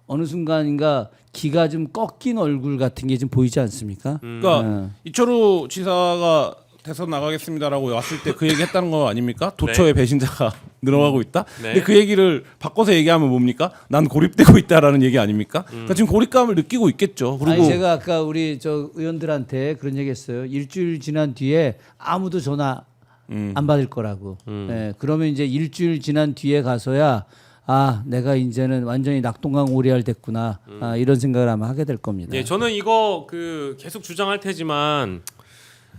어느 순간인가 기가 좀 꺾인 얼굴 같은 게 좀 보이지 않습니까? 그러니까 이철우 지사가 대선 나가겠습니다라고 왔을 때 그 얘기했다는 거 아닙니까? 도처에 배신자가 늘어가고 있다. 네. 근데 그 얘기를 바꿔서 얘기하면 뭡니까? 난 고립되고 있다라는 얘기 아닙니까? 그러니까 지금 고립감을 느끼고 있겠죠. 그리고 아니 제가 아까 우리 저 의원들한테 그런 얘기했어요. 일주일 지난 뒤에 아무도 전화 안 받을 거라고. 예, 그러면 이제 일주일 지난 뒤에 가서야 아 내가 이제는 완전히 낙동강 오리알 됐구나 이런 생각을 아마 하게 될 겁니다. 예, 저는 이거 계속 주장할 테지만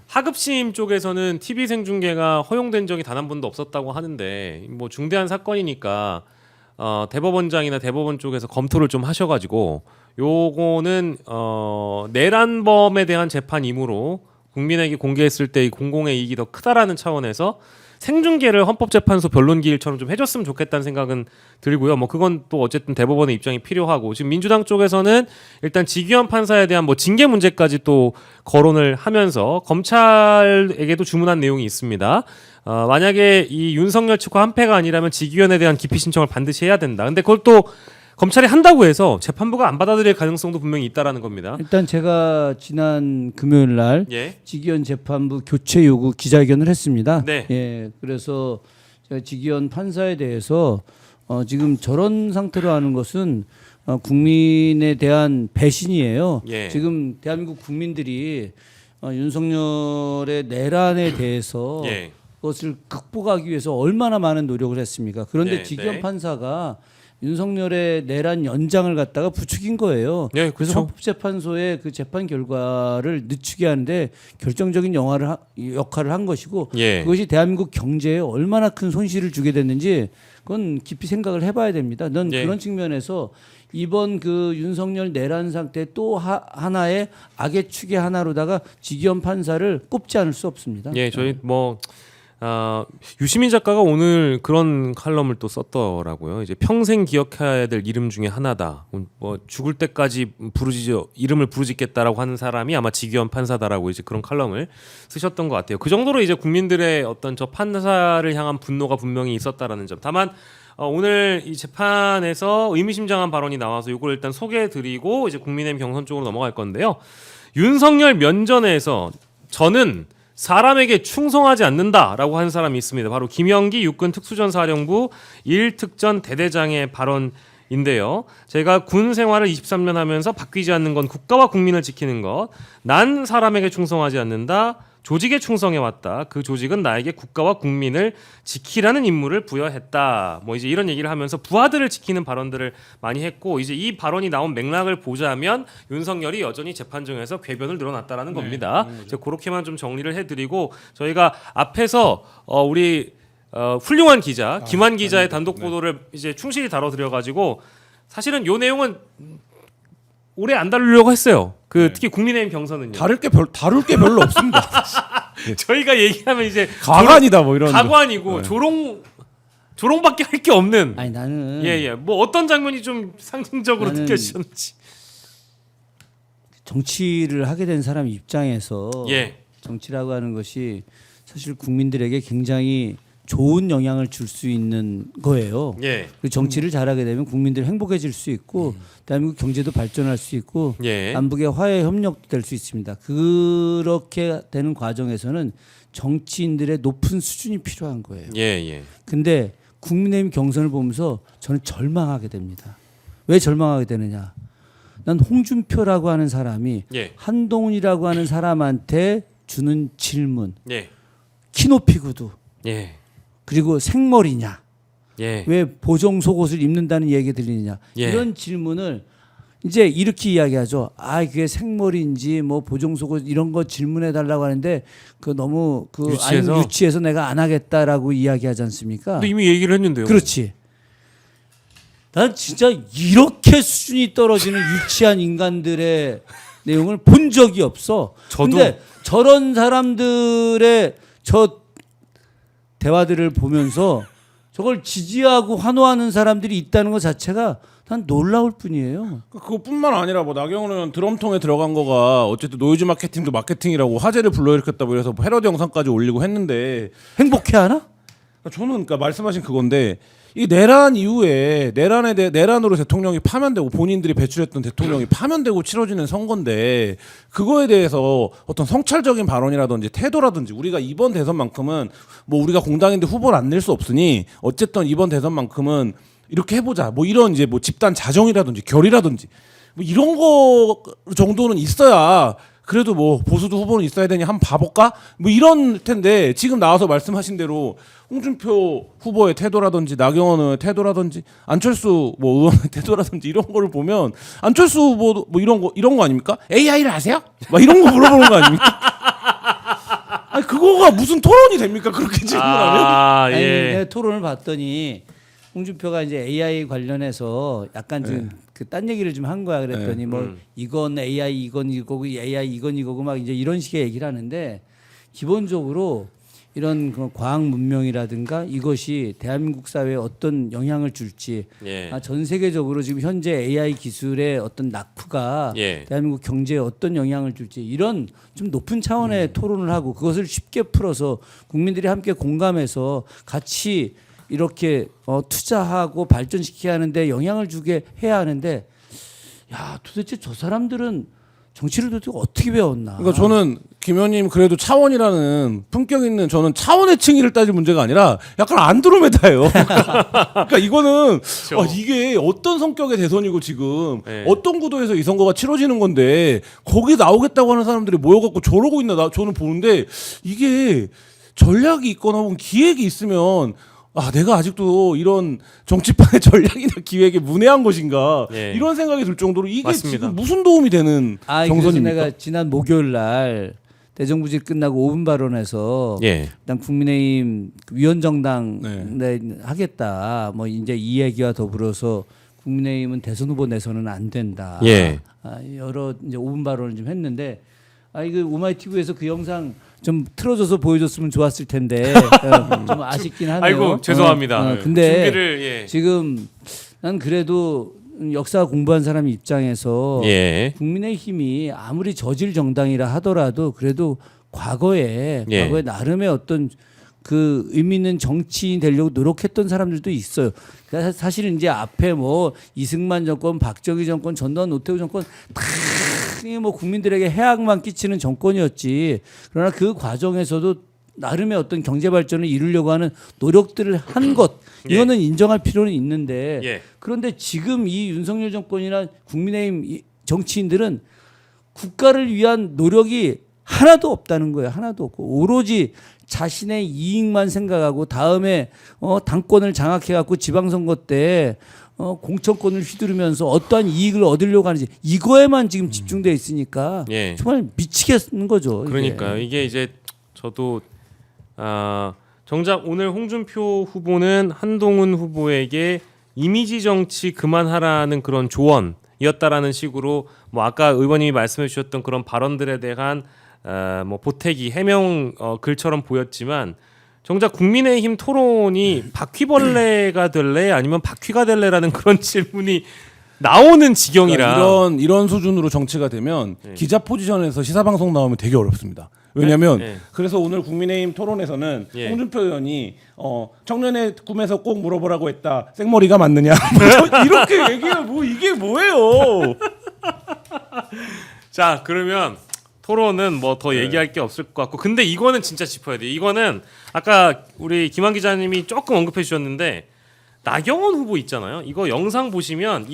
하급심 쪽에서는 TV 생중계가 허용된 적이 단 한 번도 없었다고 하는데 뭐 중대한 사건이니까 대법원장이나 대법원 쪽에서 검토를 좀 하셔가지고 요거는 내란범에 대한 재판이므로 국민에게 공개했을 때 이 공공의 이익이 더 크다라는 차원에서 생중계를 헌법재판소 변론기일처럼 좀 해줬으면 좋겠다는 생각은 들고요. 뭐 그건 또 어쨌든 대법원의 입장이 필요하고 지금 민주당 쪽에서는 일단 지규현 판사에 대한 뭐 징계 문제까지 또 거론을 하면서 검찰에게도 주문한 내용이 있습니다. 만약에 이 윤석열 측과 한패가 아니라면 지규현에 대한 기피 신청을 반드시 해야 된다. 근데 그걸 또 검찰이 한다고 해서 재판부가 안 받아들일 가능성도 분명히 있다라는 겁니다. 일단 제가 지난 금요일 날 예. 지기현 재판부 교체 요구 기자회견을 했습니다. 네. 예, 그래서 제가 지기현 판사에 대해서 지금 저런 상태로 하는 것은 국민에 대한 배신이에요. 예. 지금 대한민국 국민들이 윤석열의 내란에 대해서 예. 그것을 극복하기 위해서 얼마나 많은 노력을 했습니까? 그런데 네, 지기현 네. 판사가 윤석열의 내란 연장을 갖다가 부추긴 거예요. 네, 그래서 그렇죠. 헌법재판소의 그 재판 결과를 늦추게 하는데 결정적인 역할을 한 것이고 예. 그것이 대한민국 경제에 얼마나 큰 손실을 주게 됐는지 그건 깊이 생각을 해봐야 됩니다. 넌 예. 그런 측면에서 이번 그 윤석열 내란 상태 또 하나의 악의 축의 하나로다가 지기현 판사를 꼽지 않을 수 없습니다. 예, 저희 뭐 유시민 작가가 오늘 그런 칼럼을 또 썼더라고요. 이제 평생 기억해야 될 이름 중에 하나다. 뭐 죽을 때까지 이름을 부르짖겠다라고 하는 사람이 아마 지규현 판사다라고 이제 그런 칼럼을 쓰셨던 것 같아요. 그 정도로 이제 국민들의 어떤 저 판사를 향한 분노가 분명히 있었다라는 점. 다만 오늘 이 재판에서 의미심장한 발언이 나와서 이걸 일단 소개해드리고 이제 국민의힘 경선 쪽으로 넘어갈 건데요. 윤석열 면전에서 저는 사람에게 충성하지 않는다라고 한 사람이 있습니다. 바로 김영기 육군 특수전사령부 1특전 대대장의 발언인데요. 제가 군 생활을 23년 하면서 바뀌지 않는 건 국가와 국민을 지키는 것. 난 사람에게 충성하지 않는다. 조직에 충성해왔다. 그 조직은 나에게 국가와 국민을 지키라는 임무를 부여했다. 뭐 이제 이런 얘기를 하면서 부하들을 지키는 발언들을 많이 했고 이제 이 발언이 나온 맥락을 보자면 윤석열이 여전히 재판정에서 궤변을 늘어났다라는 겁니다. 이제 그렇게만 좀 정리를 해드리고 저희가 앞에서 우리 훌륭한 기자 김한 기자의 단독 보도를 이제 충실히 다뤄드려가지고 사실은 요 내용은 오래 안 다루려고 했어요. 특히 국민의힘 경선은요. 다룰 게 별로 없습니다. 저희가 얘기하면 이제 가관이다 뭐 이런. 가관이고 조롱밖에 할 게 없는. 아니 나는 뭐 어떤 장면이 좀 상징적으로 나는 느껴지셨는지. 정치를 하게 된 사람 입장에서 정치라고 하는 것이 사실 국민들에게 굉장히 좋은 영향을 줄 수 있는 거예요. 그 정치를 잘하게 되면 국민들이 행복해질 수 있고 대한민국 경제도 발전할 수 있고 남북의 화해 협력도 될 수 있습니다. 그렇게 되는 과정에서는 정치인들의 높은 수준이 필요한 거예요. 근데 국민의힘 경선을 보면서 저는 절망하게 됩니다. 왜 절망하게 되느냐? 난 홍준표라고 하는 사람이 한동훈이라고 하는 사람한테 주는 질문, 키 높이 구두, 그리고 생머리냐? 왜 보정 속옷을 입는다는 얘기 들리느냐? 이런 질문을 이제 이렇게 이야기하죠. 그게 생머리인지 뭐 보정 속옷 이런 거 질문해 달라고 하는데 그 너무 유치해서 내가 안 하겠다라고 이야기하지 않습니까? 근데 이미 얘기를 했는데요. 그렇지. 난 진짜 이렇게 수준이 떨어지는 유치한 인간들의 내용을 본 적이 없어. 근데 저런 사람들의 대화들을 보면서 저걸 지지하고 환호하는 사람들이 있다는 것 자체가 난 놀라울 뿐이에요. 그것뿐만 아니라 뭐 나경원 의원 드럼통에 들어간 거가 어쨌든 노이즈 마케팅도 마케팅이라고 화제를 불러일으켰다고 그래서 패러디 영상까지 올리고 했는데 행복해하나? 저는 그러니까 말씀하신 그건데 이 내란 이후에 내란으로 대통령이 파면되고 본인들이 배출했던 대통령이 파면되고 치러지는 선거인데 그거에 대해서 어떤 성찰적인 발언이라든지 태도라든지 우리가 이번 대선만큼은 뭐 우리가 공당인데 후보를 안 낼 수 없으니 어쨌든 이번 대선만큼은 이렇게 해보자 뭐 이런 이제 뭐 집단 자정이라든지 결이라든지 뭐 이런 거 정도는 있어야 그래도 뭐 보수도 후보는 있어야 되니 한번 봐볼까? 뭐 이런 텐데 지금 나와서 말씀하신 대로 홍준표 후보의 태도라든지 나경원 의원의 태도라든지 안철수 뭐 의원의 태도라든지 이런 거를 보면 안철수 후보도 뭐 이런 거 아닙니까? AI를 아세요? 막 이런 거 물어보는 거 아닙니까? 아니 그거가 무슨 토론이 됩니까? 그렇게 질문하면? 아니, 내가 토론을 봤더니 홍준표가 이제 AI 관련해서 약간 좀 그 딴 얘기를 좀 한 거야. 그랬더니 뭐 이건 AI 이건 이거고 AI 이건 이거고 막 이제 이런 식의 얘기를 하는데 기본적으로 이런 그 과학 문명이라든가 이것이 대한민국 사회에 어떤 영향을 줄지 전 세계적으로 지금 현재 AI 기술의 어떤 낙후가 대한민국 경제에 어떤 영향을 줄지 이런 좀 높은 차원의 토론을 하고 그것을 쉽게 풀어서 국민들이 함께 공감해서 같이 이렇게 투자하고 발전시켜야 하는데 영향을 주게 해야 하는데 야 도대체 저 사람들은 정치를 도대체 어떻게 배웠나? 그러니까 저는 김 의원님 그래도 차원이라는 품격 있는 저는 차원의 층위를 따질 문제가 아니라 약간 안드로메다예요. 그러니까 이거는 이게 어떤 성격의 대선이고 지금 어떤 구도에서 이 선거가 치러지는 건데 거기 나오겠다고 하는 사람들이 모여갖고 저러고 있나 저는 보는데 이게 전략이 있거나 혹은 기획이 있으면 내가 아직도 이런 정치판의 전략이나 기획에 문외한 것인가 이런 생각이 들 정도로 이게 맞습니다. 지금 무슨 도움이 되는 그래서 경선입니까? 내가 지난 목요일 날 대정부질 끝나고 5분 발언에서 일단 국민의힘 위원정당 하겠다 뭐 이제 이 얘기와 더불어서 국민의힘은 대선 후보 내서는 안 된다. 여러 이제 5분 발언을 좀 했는데 이거 오마이티브에서 그 영상 좀 틀어줘서 보여줬으면 좋았을 텐데 좀 아쉽긴 하네요. 아이고 죄송합니다. 근데 준비를 지금 난 그래도 역사 공부한 사람 입장에서 국민의힘이 아무리 저질 정당이라 하더라도 그래도 과거에 나름의 어떤 그 의미 있는 정치인 되려고 노력했던 사람들도 있어요. 그러니까 사실은 이제 앞에 뭐 이승만 정권, 박정희 정권, 전두환, 노태우 정권 다 뭐 국민들에게 해악만 끼치는 정권이었지. 그러나 그 과정에서도 나름의 어떤 경제 발전을 이루려고 하는 노력들을 한 것 이거는 인정할 필요는 있는데 예. 그런데 지금 이 윤석열 정권이나 국민의힘 정치인들은 국가를 위한 노력이 하나도 없다는 거예요. 하나도 없고 오로지 자신의 이익만 생각하고 다음에 당권을 장악해갖고 지방선거 때 공천권을 휘두르면서 어떠한 이익을 얻으려고 하는지 이거에만 지금 집중돼 있으니까 예. 정말 미치겠는 거죠. 이게. 그러니까요. 이게 이제 저도 정작 오늘 홍준표 후보는 한동훈 후보에게 이미지 정치 그만하라는 그런 조언이었다라는 식으로 뭐 아까 의원님이 말씀해 주셨던 그런 발언들에 대한 뭐 보태기 해명 글처럼 보였지만 정작 국민의힘 토론이 바퀴벌레가 될래 아니면 바퀴가 될래라는 그런 질문이 나오는 지경이라 그러니까 이런 수준으로 정치가 되면 기자 포지션에서 시사 방송 나오면 되게 어렵습니다. 왜냐하면 네. 그래서 오늘 국민의힘 토론에서는 예. 홍준표 의원이 청년의 꿈에서 꼭 물어보라고 했다. 생머리가 맞느냐? 이렇게 얘기해 뭐 이게 뭐예요? 자 그러면 토론은 뭐 더 얘기할 게 없을 것 같고 근데 이거는 진짜 짚어야 돼요. 이거는 아까 우리 김한 기자님이 조금 언급해 주셨는데 나경원 후보 있잖아요. 이거 영상 보시면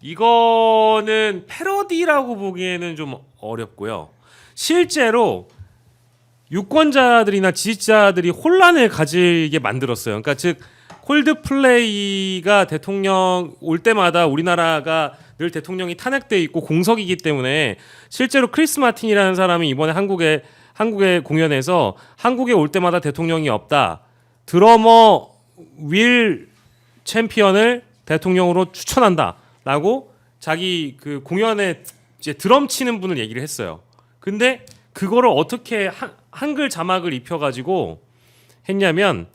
이거는 패러디라고 보기에는 좀 어렵고요. 실제로 유권자들이나 지지자들이 혼란을 가지게 만들었어요. 그러니까 즉 콜드플레이가 대통령 올 때마다 우리나라가 늘 대통령이 탄핵돼 있고 공석이기 때문에 실제로 크리스 마틴이라는 사람이 이번에 한국의 공연에서 한국에 올 때마다 대통령이 없다. 드러머 윌 챔피언을 대통령으로 추천한다라고 자기 그 공연에 이제 드럼 치는 분을 얘기를 했어요. 근데 그거를 어떻게 한글 자막을 입혀가지고 했냐면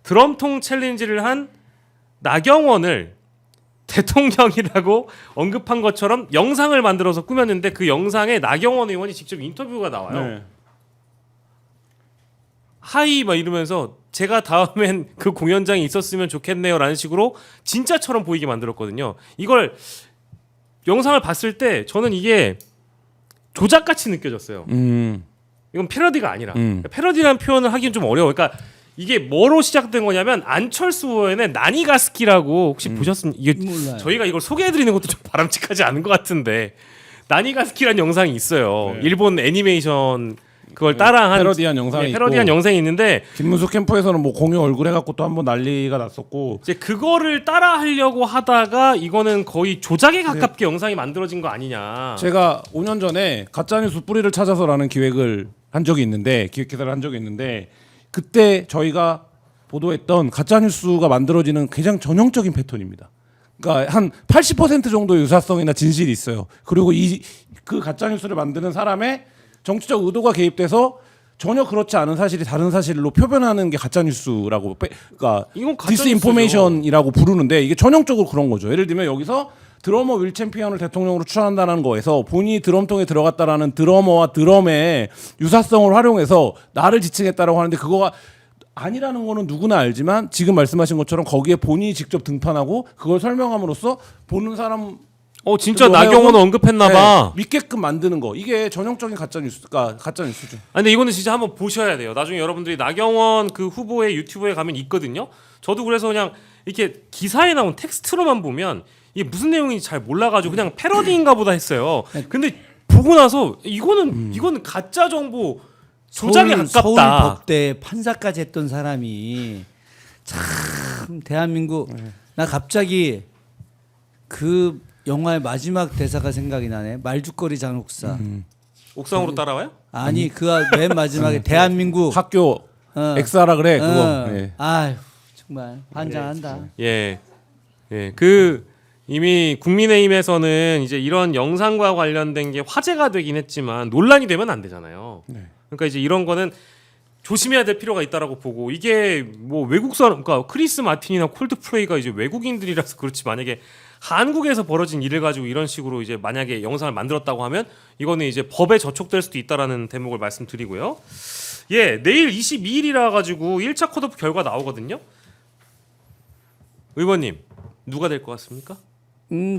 드럼통 챌린지를 한 나경원을 대통령이라고 언급한 것처럼 영상을 만들어서 꾸몄는데 그 영상에 나경원 의원이 직접 인터뷰가 나와요. 네. 하이 막 이러면서 제가 다음엔 그 공연장에 있었으면 좋겠네요라는 식으로 진짜처럼 보이게 만들었거든요. 이걸 영상을 봤을 때 저는 이게 조작같이 느껴졌어요. 이건 패러디가 아니라 패러디라는 표현을 하기는 좀 어려워. 그러니까 이게 뭐로 시작된 거냐면 안철수 의원의 나니가스키라고 혹시 보셨습니까? 이게 몰라요. 저희가 이걸 소개해드리는 것도 좀 바람직하지 않은 것 같은데 나니가스키라는 영상이 있어요. 네. 일본 애니메이션 그걸 따라한 패러디한 영상이 패러디한 있고. 영상이 있는데 김문수 캠프에서는 뭐 공유 얼굴 해갖고 또 한번 난리가 났었고 이제 그거를 따라하려고 하다가 이거는 거의 조작에 가깝게 영상이 만들어진 거 아니냐. 제가 5년 전에 가짜뉴스 뿌리를 찾아서라는 기획을 한 적이 있는데 기획 기사를 한 적이 있는데 그때 저희가 보도했던 가짜뉴스가 만들어지는 가장 전형적인 패턴입니다. 그러니까 한 80% 정도의 유사성이나 진실이 있어요. 그리고 그 가짜뉴스를 만드는 사람의 정치적 의도가 개입돼서 전혀 그렇지 않은 사실이 다른 사실로 표현하는 게 가짜뉴스라고 그러니까 이건 가짜뉴스죠. 디스인포메이션이라고 부르는데 이게 전형적으로 그런 거죠. 예를 들면 여기서 드러머 윌 챔피언을 대통령으로 추천한다는 거에서 본인이 드럼통에 들어갔다라는 드러머와 드럼의 유사성을 활용해서 나를 지칭했다라고 하는데 그거가 아니라는 거는 누구나 알지만 지금 말씀하신 것처럼 거기에 본인이 직접 등판하고 그걸 설명함으로써 보는 사람 진짜 나경원 언급했나봐. 믿게끔 만드는 거 이게 전형적인 가짜뉴스가 가짜뉴스죠. 근데 이거는 진짜 한번 보셔야 돼요. 나중에 여러분들이 나경원 그 후보의 유튜브에 가면 있거든요. 저도 그래서 그냥 이렇게 기사에 나온 텍스트로만 보면 이게 무슨 내용인지 잘 몰라가지고 그냥 패러디인가 보다 했어요. 근데 보고 나서 이거는 가짜 정보 조작에 가깝다. 서울법대 판사까지 했던 사람이 참 대한민국 나 갑자기 그 영화의 마지막 대사가 생각이 나네. 말죽거리 잔혹사. 옥상으로 따라와요? 아니 그 맨 마지막에 대한민국 학교 엑사라 그래 그거. 아휴 정말 환장한다. 예. 그 이미 국민의힘에서는 이제 이런 영상과 관련된 게 화제가 되긴 했지만 논란이 되면 안 되잖아요. 그러니까 이제 이런 거는 조심해야 될 필요가 있다라고 보고 이게 뭐 외국 사람 그러니까 크리스 마틴이나 콜드플레이가 이제 외국인들이라서 그렇지 만약에 한국에서 벌어진 일을 가지고 이런 식으로 이제 만약에 영상을 만들었다고 하면 이거는 이제 법에 저촉될 수도 있다라는 대목을 말씀드리고요. 예, 내일 22일이라 가지고 1차 컷오프 결과 나오거든요. 의원님 누가 될 것 같습니까?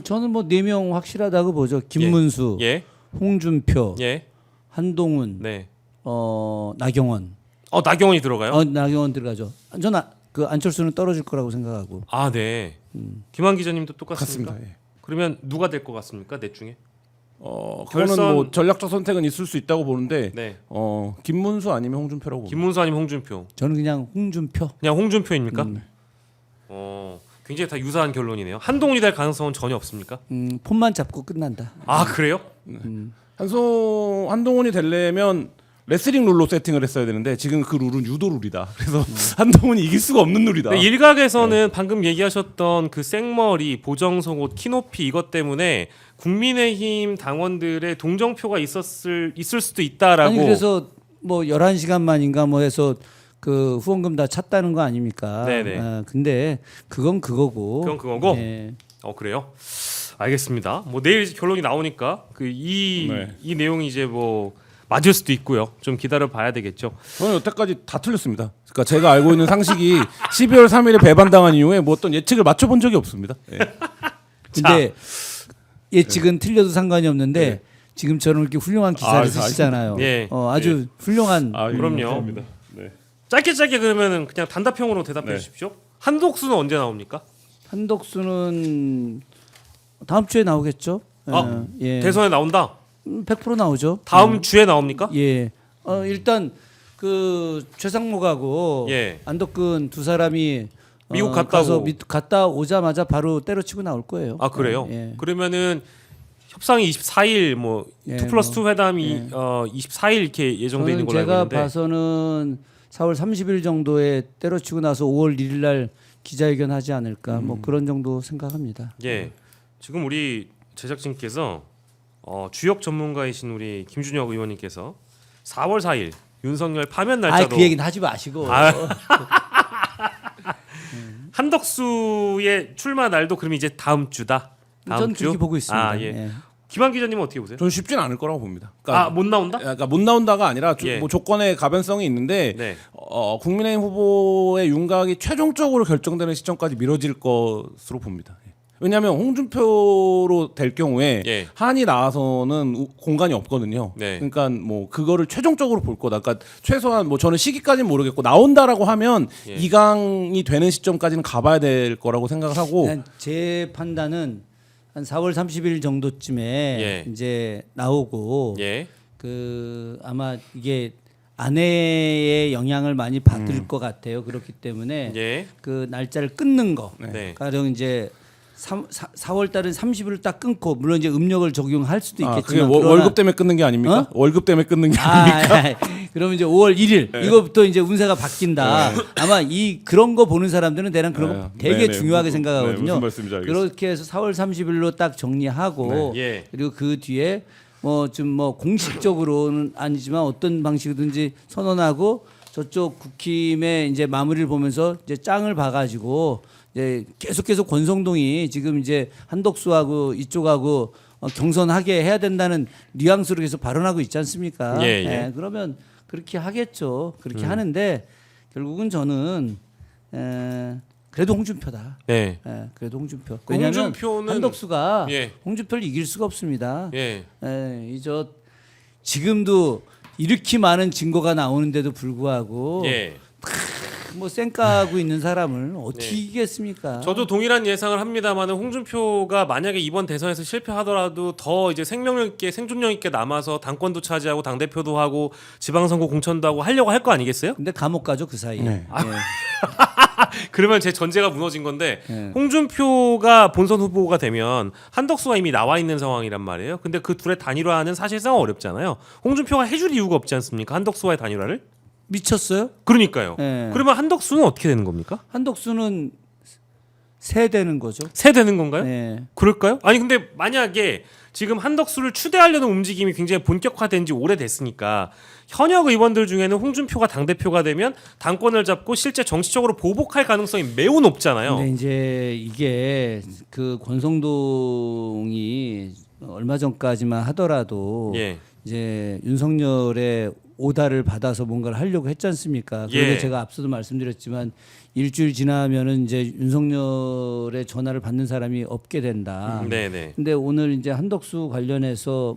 저는 뭐 4명 확실하다고 보죠. 김문수, 예, 홍준표, 예, 한동훈, 네. 나경원. 나경원이 들어가요? 나경원 들어가죠. 저는 그 안철수는 떨어질 거라고 생각하고. 아, 네. 김한 기자님도 똑같습니까? 같습니다. 예. 그러면 누가 될 것 같습니까? 넷 중에? 그거는 결선- 뭐 전략적 선택은 있을 수 있다고 보는데 네. 김문수 아니면 홍준표라고 봅니다. 김문수 아니면 홍준표. 저는 그냥 홍준표. 그냥 홍준표입니까? 굉장히 다 유사한 결론이네요. 한동훈이 될 가능성은 전혀 없습니까? 폰만 잡고 끝난다. 아, 그래요? 한동훈이 되려면 레슬링 룰로 세팅을 했어야 되는데 지금 그 룰은 유도 룰이다. 그래서 한동훈이 이길 수가 없는 룰이다. 근데 일각에서는 방금 얘기하셨던 그 생머리, 보정속옷, 키높이 이것 때문에 국민의힘 당원들의 동정표가 있을 수도 있다라고. 아니 그래서 뭐 11시간 만인가 뭐 해서 그 후원금 다 찼다는 거 아닙니까? 네네. 근데 그건 그거고. 그건 그거고. 예. 그래요? 알겠습니다. 뭐 내일 결론이 나오니까 이 내용이 이제 뭐 맞을 수도 있고요. 좀 기다려 봐야 되겠죠. 저는 여태까지 다 틀렸습니다. 그러니까 제가 알고 있는 상식이 12월 3일에 배반당한 이후에 뭐 어떤 예측을 맞춰본 적이 없습니다. 예. 근데 예측은 틀려도 상관이 없는데 지금처럼 이렇게 훌륭한 기사를 쓰시잖아요. 예. 아주 훌륭한. 그럼요. 감사합니다. 네. 짧게 그러면은 그냥 단답형으로 대답해 네. 주십시오. 한독수는 언제 나옵니까? 한덕수는 다음 주에 나오겠죠. 예. 대선에 나온다. 100% 나오죠. 다음 주에 나옵니까? 예. 일단 그 최상목하고 예. 안덕근 두 사람이 미국 갔다 가서 오고. 갔다 오자마자 바로 때려치고 나올 거예요. 아, 그래요? 예. 그러면은 협상이 24일 뭐 예, 2+2 회담이 24일 이렇게 예정돼 있는 저는 걸로 알고 제가 있는데. 봐서는 4월 30일 정도에 때려치고 나서 5월 1일 날 기자회견 하지 않을까 뭐 그런 정도 생각합니다. 예. 지금 우리 제작진께서 주역 전문가이신 우리 김준혁 의원님께서 4월 4일 윤석열 파면 날짜로 그 얘기는 하지 마시고. 한덕수의 출마 날도 그럼 이제 다음 주다. 다음 전 주? 그렇게 보고 있습니다. 아, 예. 예. 김한 기자님은 어떻게 보세요? 저는 쉽진 않을 거라고 봅니다. 그러니까, 못 나온다? 그러니까 못 나온다가 아니라 예. 뭐 조건의 가변성이 있는데 네. 국민의힘 후보의 윤곽이 최종적으로 결정되는 시점까지 미뤄질 것으로 봅니다. 예. 왜냐하면 홍준표로 될 경우에 예. 한이 나와서는 공간이 없거든요. 네. 그러니까 뭐 그거를 최종적으로 볼 거다. 그러니까 최소한 뭐 저는 시기까지는 모르겠고 나온다라고 하면 예. 2강이 되는 시점까지는 가봐야 될 거라고 생각을 하고 그냥 제 판단은 한 4월 30일 정도쯤에 예. 이제 나오고 예. 그 아마 이게 아내의 영향을 많이 받을 것 같아요. 그렇기 때문에 예. 그 날짜를 끊는 거. 네. 가령 이제 4월 달은 30일을 딱 끊고 물론 이제 음력을 적용할 수도 그게 있겠지만 월급 때문에 끊는 게 아닙니까? 월급 때문에 끊는 게 아닙니까? 그러면 이제 5월 1일 이거부터 이제 운세가 바뀐다. 아마 이 그런 거 보는 사람들은 대략 그런 거 되게 중요하게 생각하거든요. 무슨 말씀인지 알겠습니다. 그렇게 해서 4월 30일로 딱 정리하고 예. 그리고 그 뒤에 뭐 좀 뭐 공식적으로는 아니지만 어떤 방식이든지 선언하고 저쪽 국힘의 이제 마무리를 보면서 이제 짱을 봐가지고 이제 계속 권성동이 지금 이제 한덕수하고 이쪽하고 경선하게 해야 된다는 뉘앙스로 계속 발언하고 있지 않습니까? 예, 예. 그러면 그렇게 하겠죠. 그렇게 하는데 결국은 저는 그래도 홍준표다. 네. 그래도 홍준표. 그 왜냐하면 홍준표는- 한덕수가 예. 홍준표를 이길 수가 없습니다. 예. 이저 지금도 이렇게 많은 증거가 나오는데도 불구하고 예. 뭐 쌩까고 있는 사람을 어떻게 네. 이기겠습니까? 저도 동일한 예상을 합니다만은 홍준표가 만약에 이번 대선에서 실패하더라도 더 이제 생명력 있게 생존력 있게 남아서 당권도 차지하고 당 대표도 하고 지방선거 공천도 하고 하려고 할 거 아니겠어요? 근데 감옥 가죠 그 사이에. 네. 그러면 제 전제가 무너진 건데 네. 홍준표가 본선 후보가 되면 한덕수가 이미 나와 있는 상황이란 말이에요. 근데 그 둘의 단일화는 사실상 어렵잖아요. 홍준표가 해줄 이유가 없지 않습니까? 한덕수와의 단일화를? 미쳤어요? 그러니까요. 네. 그러면 한덕수는 어떻게 되는 겁니까? 한덕수는 새 되는 거죠. 새 되는 건가요? 네. 그럴까요? 아니 근데 만약에 지금 한덕수를 추대하려는 움직임이 굉장히 본격화된 지 오래됐으니까 현역 의원들 중에는 홍준표가 당대표가 되면 당권을 잡고 실제 정치적으로 보복할 가능성이 매우 높잖아요. 근데 이제 이게 그 권성동이 얼마 전까지만 하더라도 예. 이제 윤석열의 오다를 받아서 뭔가를 하려고 했지 않습니까? 그런데 예. 제가 앞서도 말씀드렸지만 일주일 지나면은 이제 윤석열의 전화를 받는 사람이 없게 된다. 네네. 근데 오늘 이제 한덕수 관련해서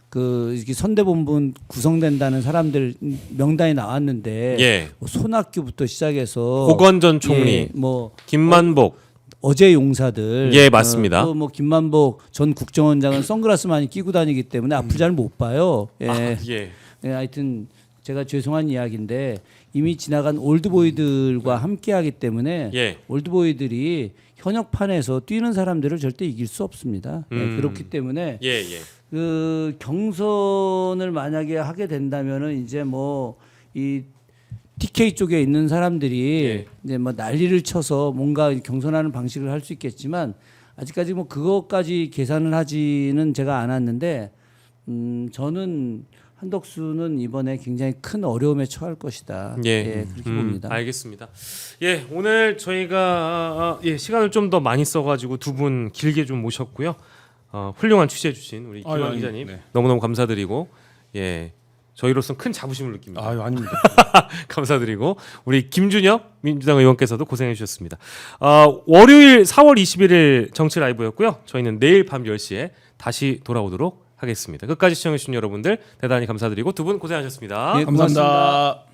그 이렇게 선대본부 구성된다는 사람들 명단이 나왔는데 예. 뭐 손학규부터 시작해서 고건 전 총리, 예, 뭐 김만복. 어제 용사들 예, 맞습니다. 또 뭐 김만복 전 국정원장은 선글라스 많이 끼고 다니기 때문에 앞을 잘 못 봐요. 예. 아, 예. 예, 하여튼 제가 죄송한 이야기인데 이미 지나간 올드보이들과 함께하기 때문에 예. 올드보이들이 현역판에서 뛰는 사람들을 절대 이길 수 없습니다. 예, 그렇기 때문에 예, 예. 그 경선을 만약에 하게 된다면은 이제 뭐 이 TK 쪽에 있는 사람들이 예. 이제 뭐 난리를 쳐서 뭔가 경선하는 방식을 할 수 있겠지만 아직까지 뭐 그것까지 계산을 하지는 제가 않았는데 저는 한덕수는 이번에 굉장히 큰 어려움에 처할 것이다. 예. 그렇게 봅니다. 알겠습니다. 예, 오늘 저희가 시간을 좀 더 많이 써가지고 두 분 길게 좀 모셨고요. 훌륭한 취재해주신 우리 김한 아니, 기자님 네. 너무너무 감사드리고 저희로서는 큰 자부심을 느낍니다. 아유 아닙니다. 감사드리고 우리 김준혁 민주당 의원께서도 고생해 주셨습니다. 월요일 4월 21일 정치 라이브였고요. 저희는 내일 밤 10시에 다시 돌아오도록 하겠습니다. 끝까지 시청해 주신 여러분들 대단히 감사드리고 두 분 고생하셨습니다. 예, 감사합니다.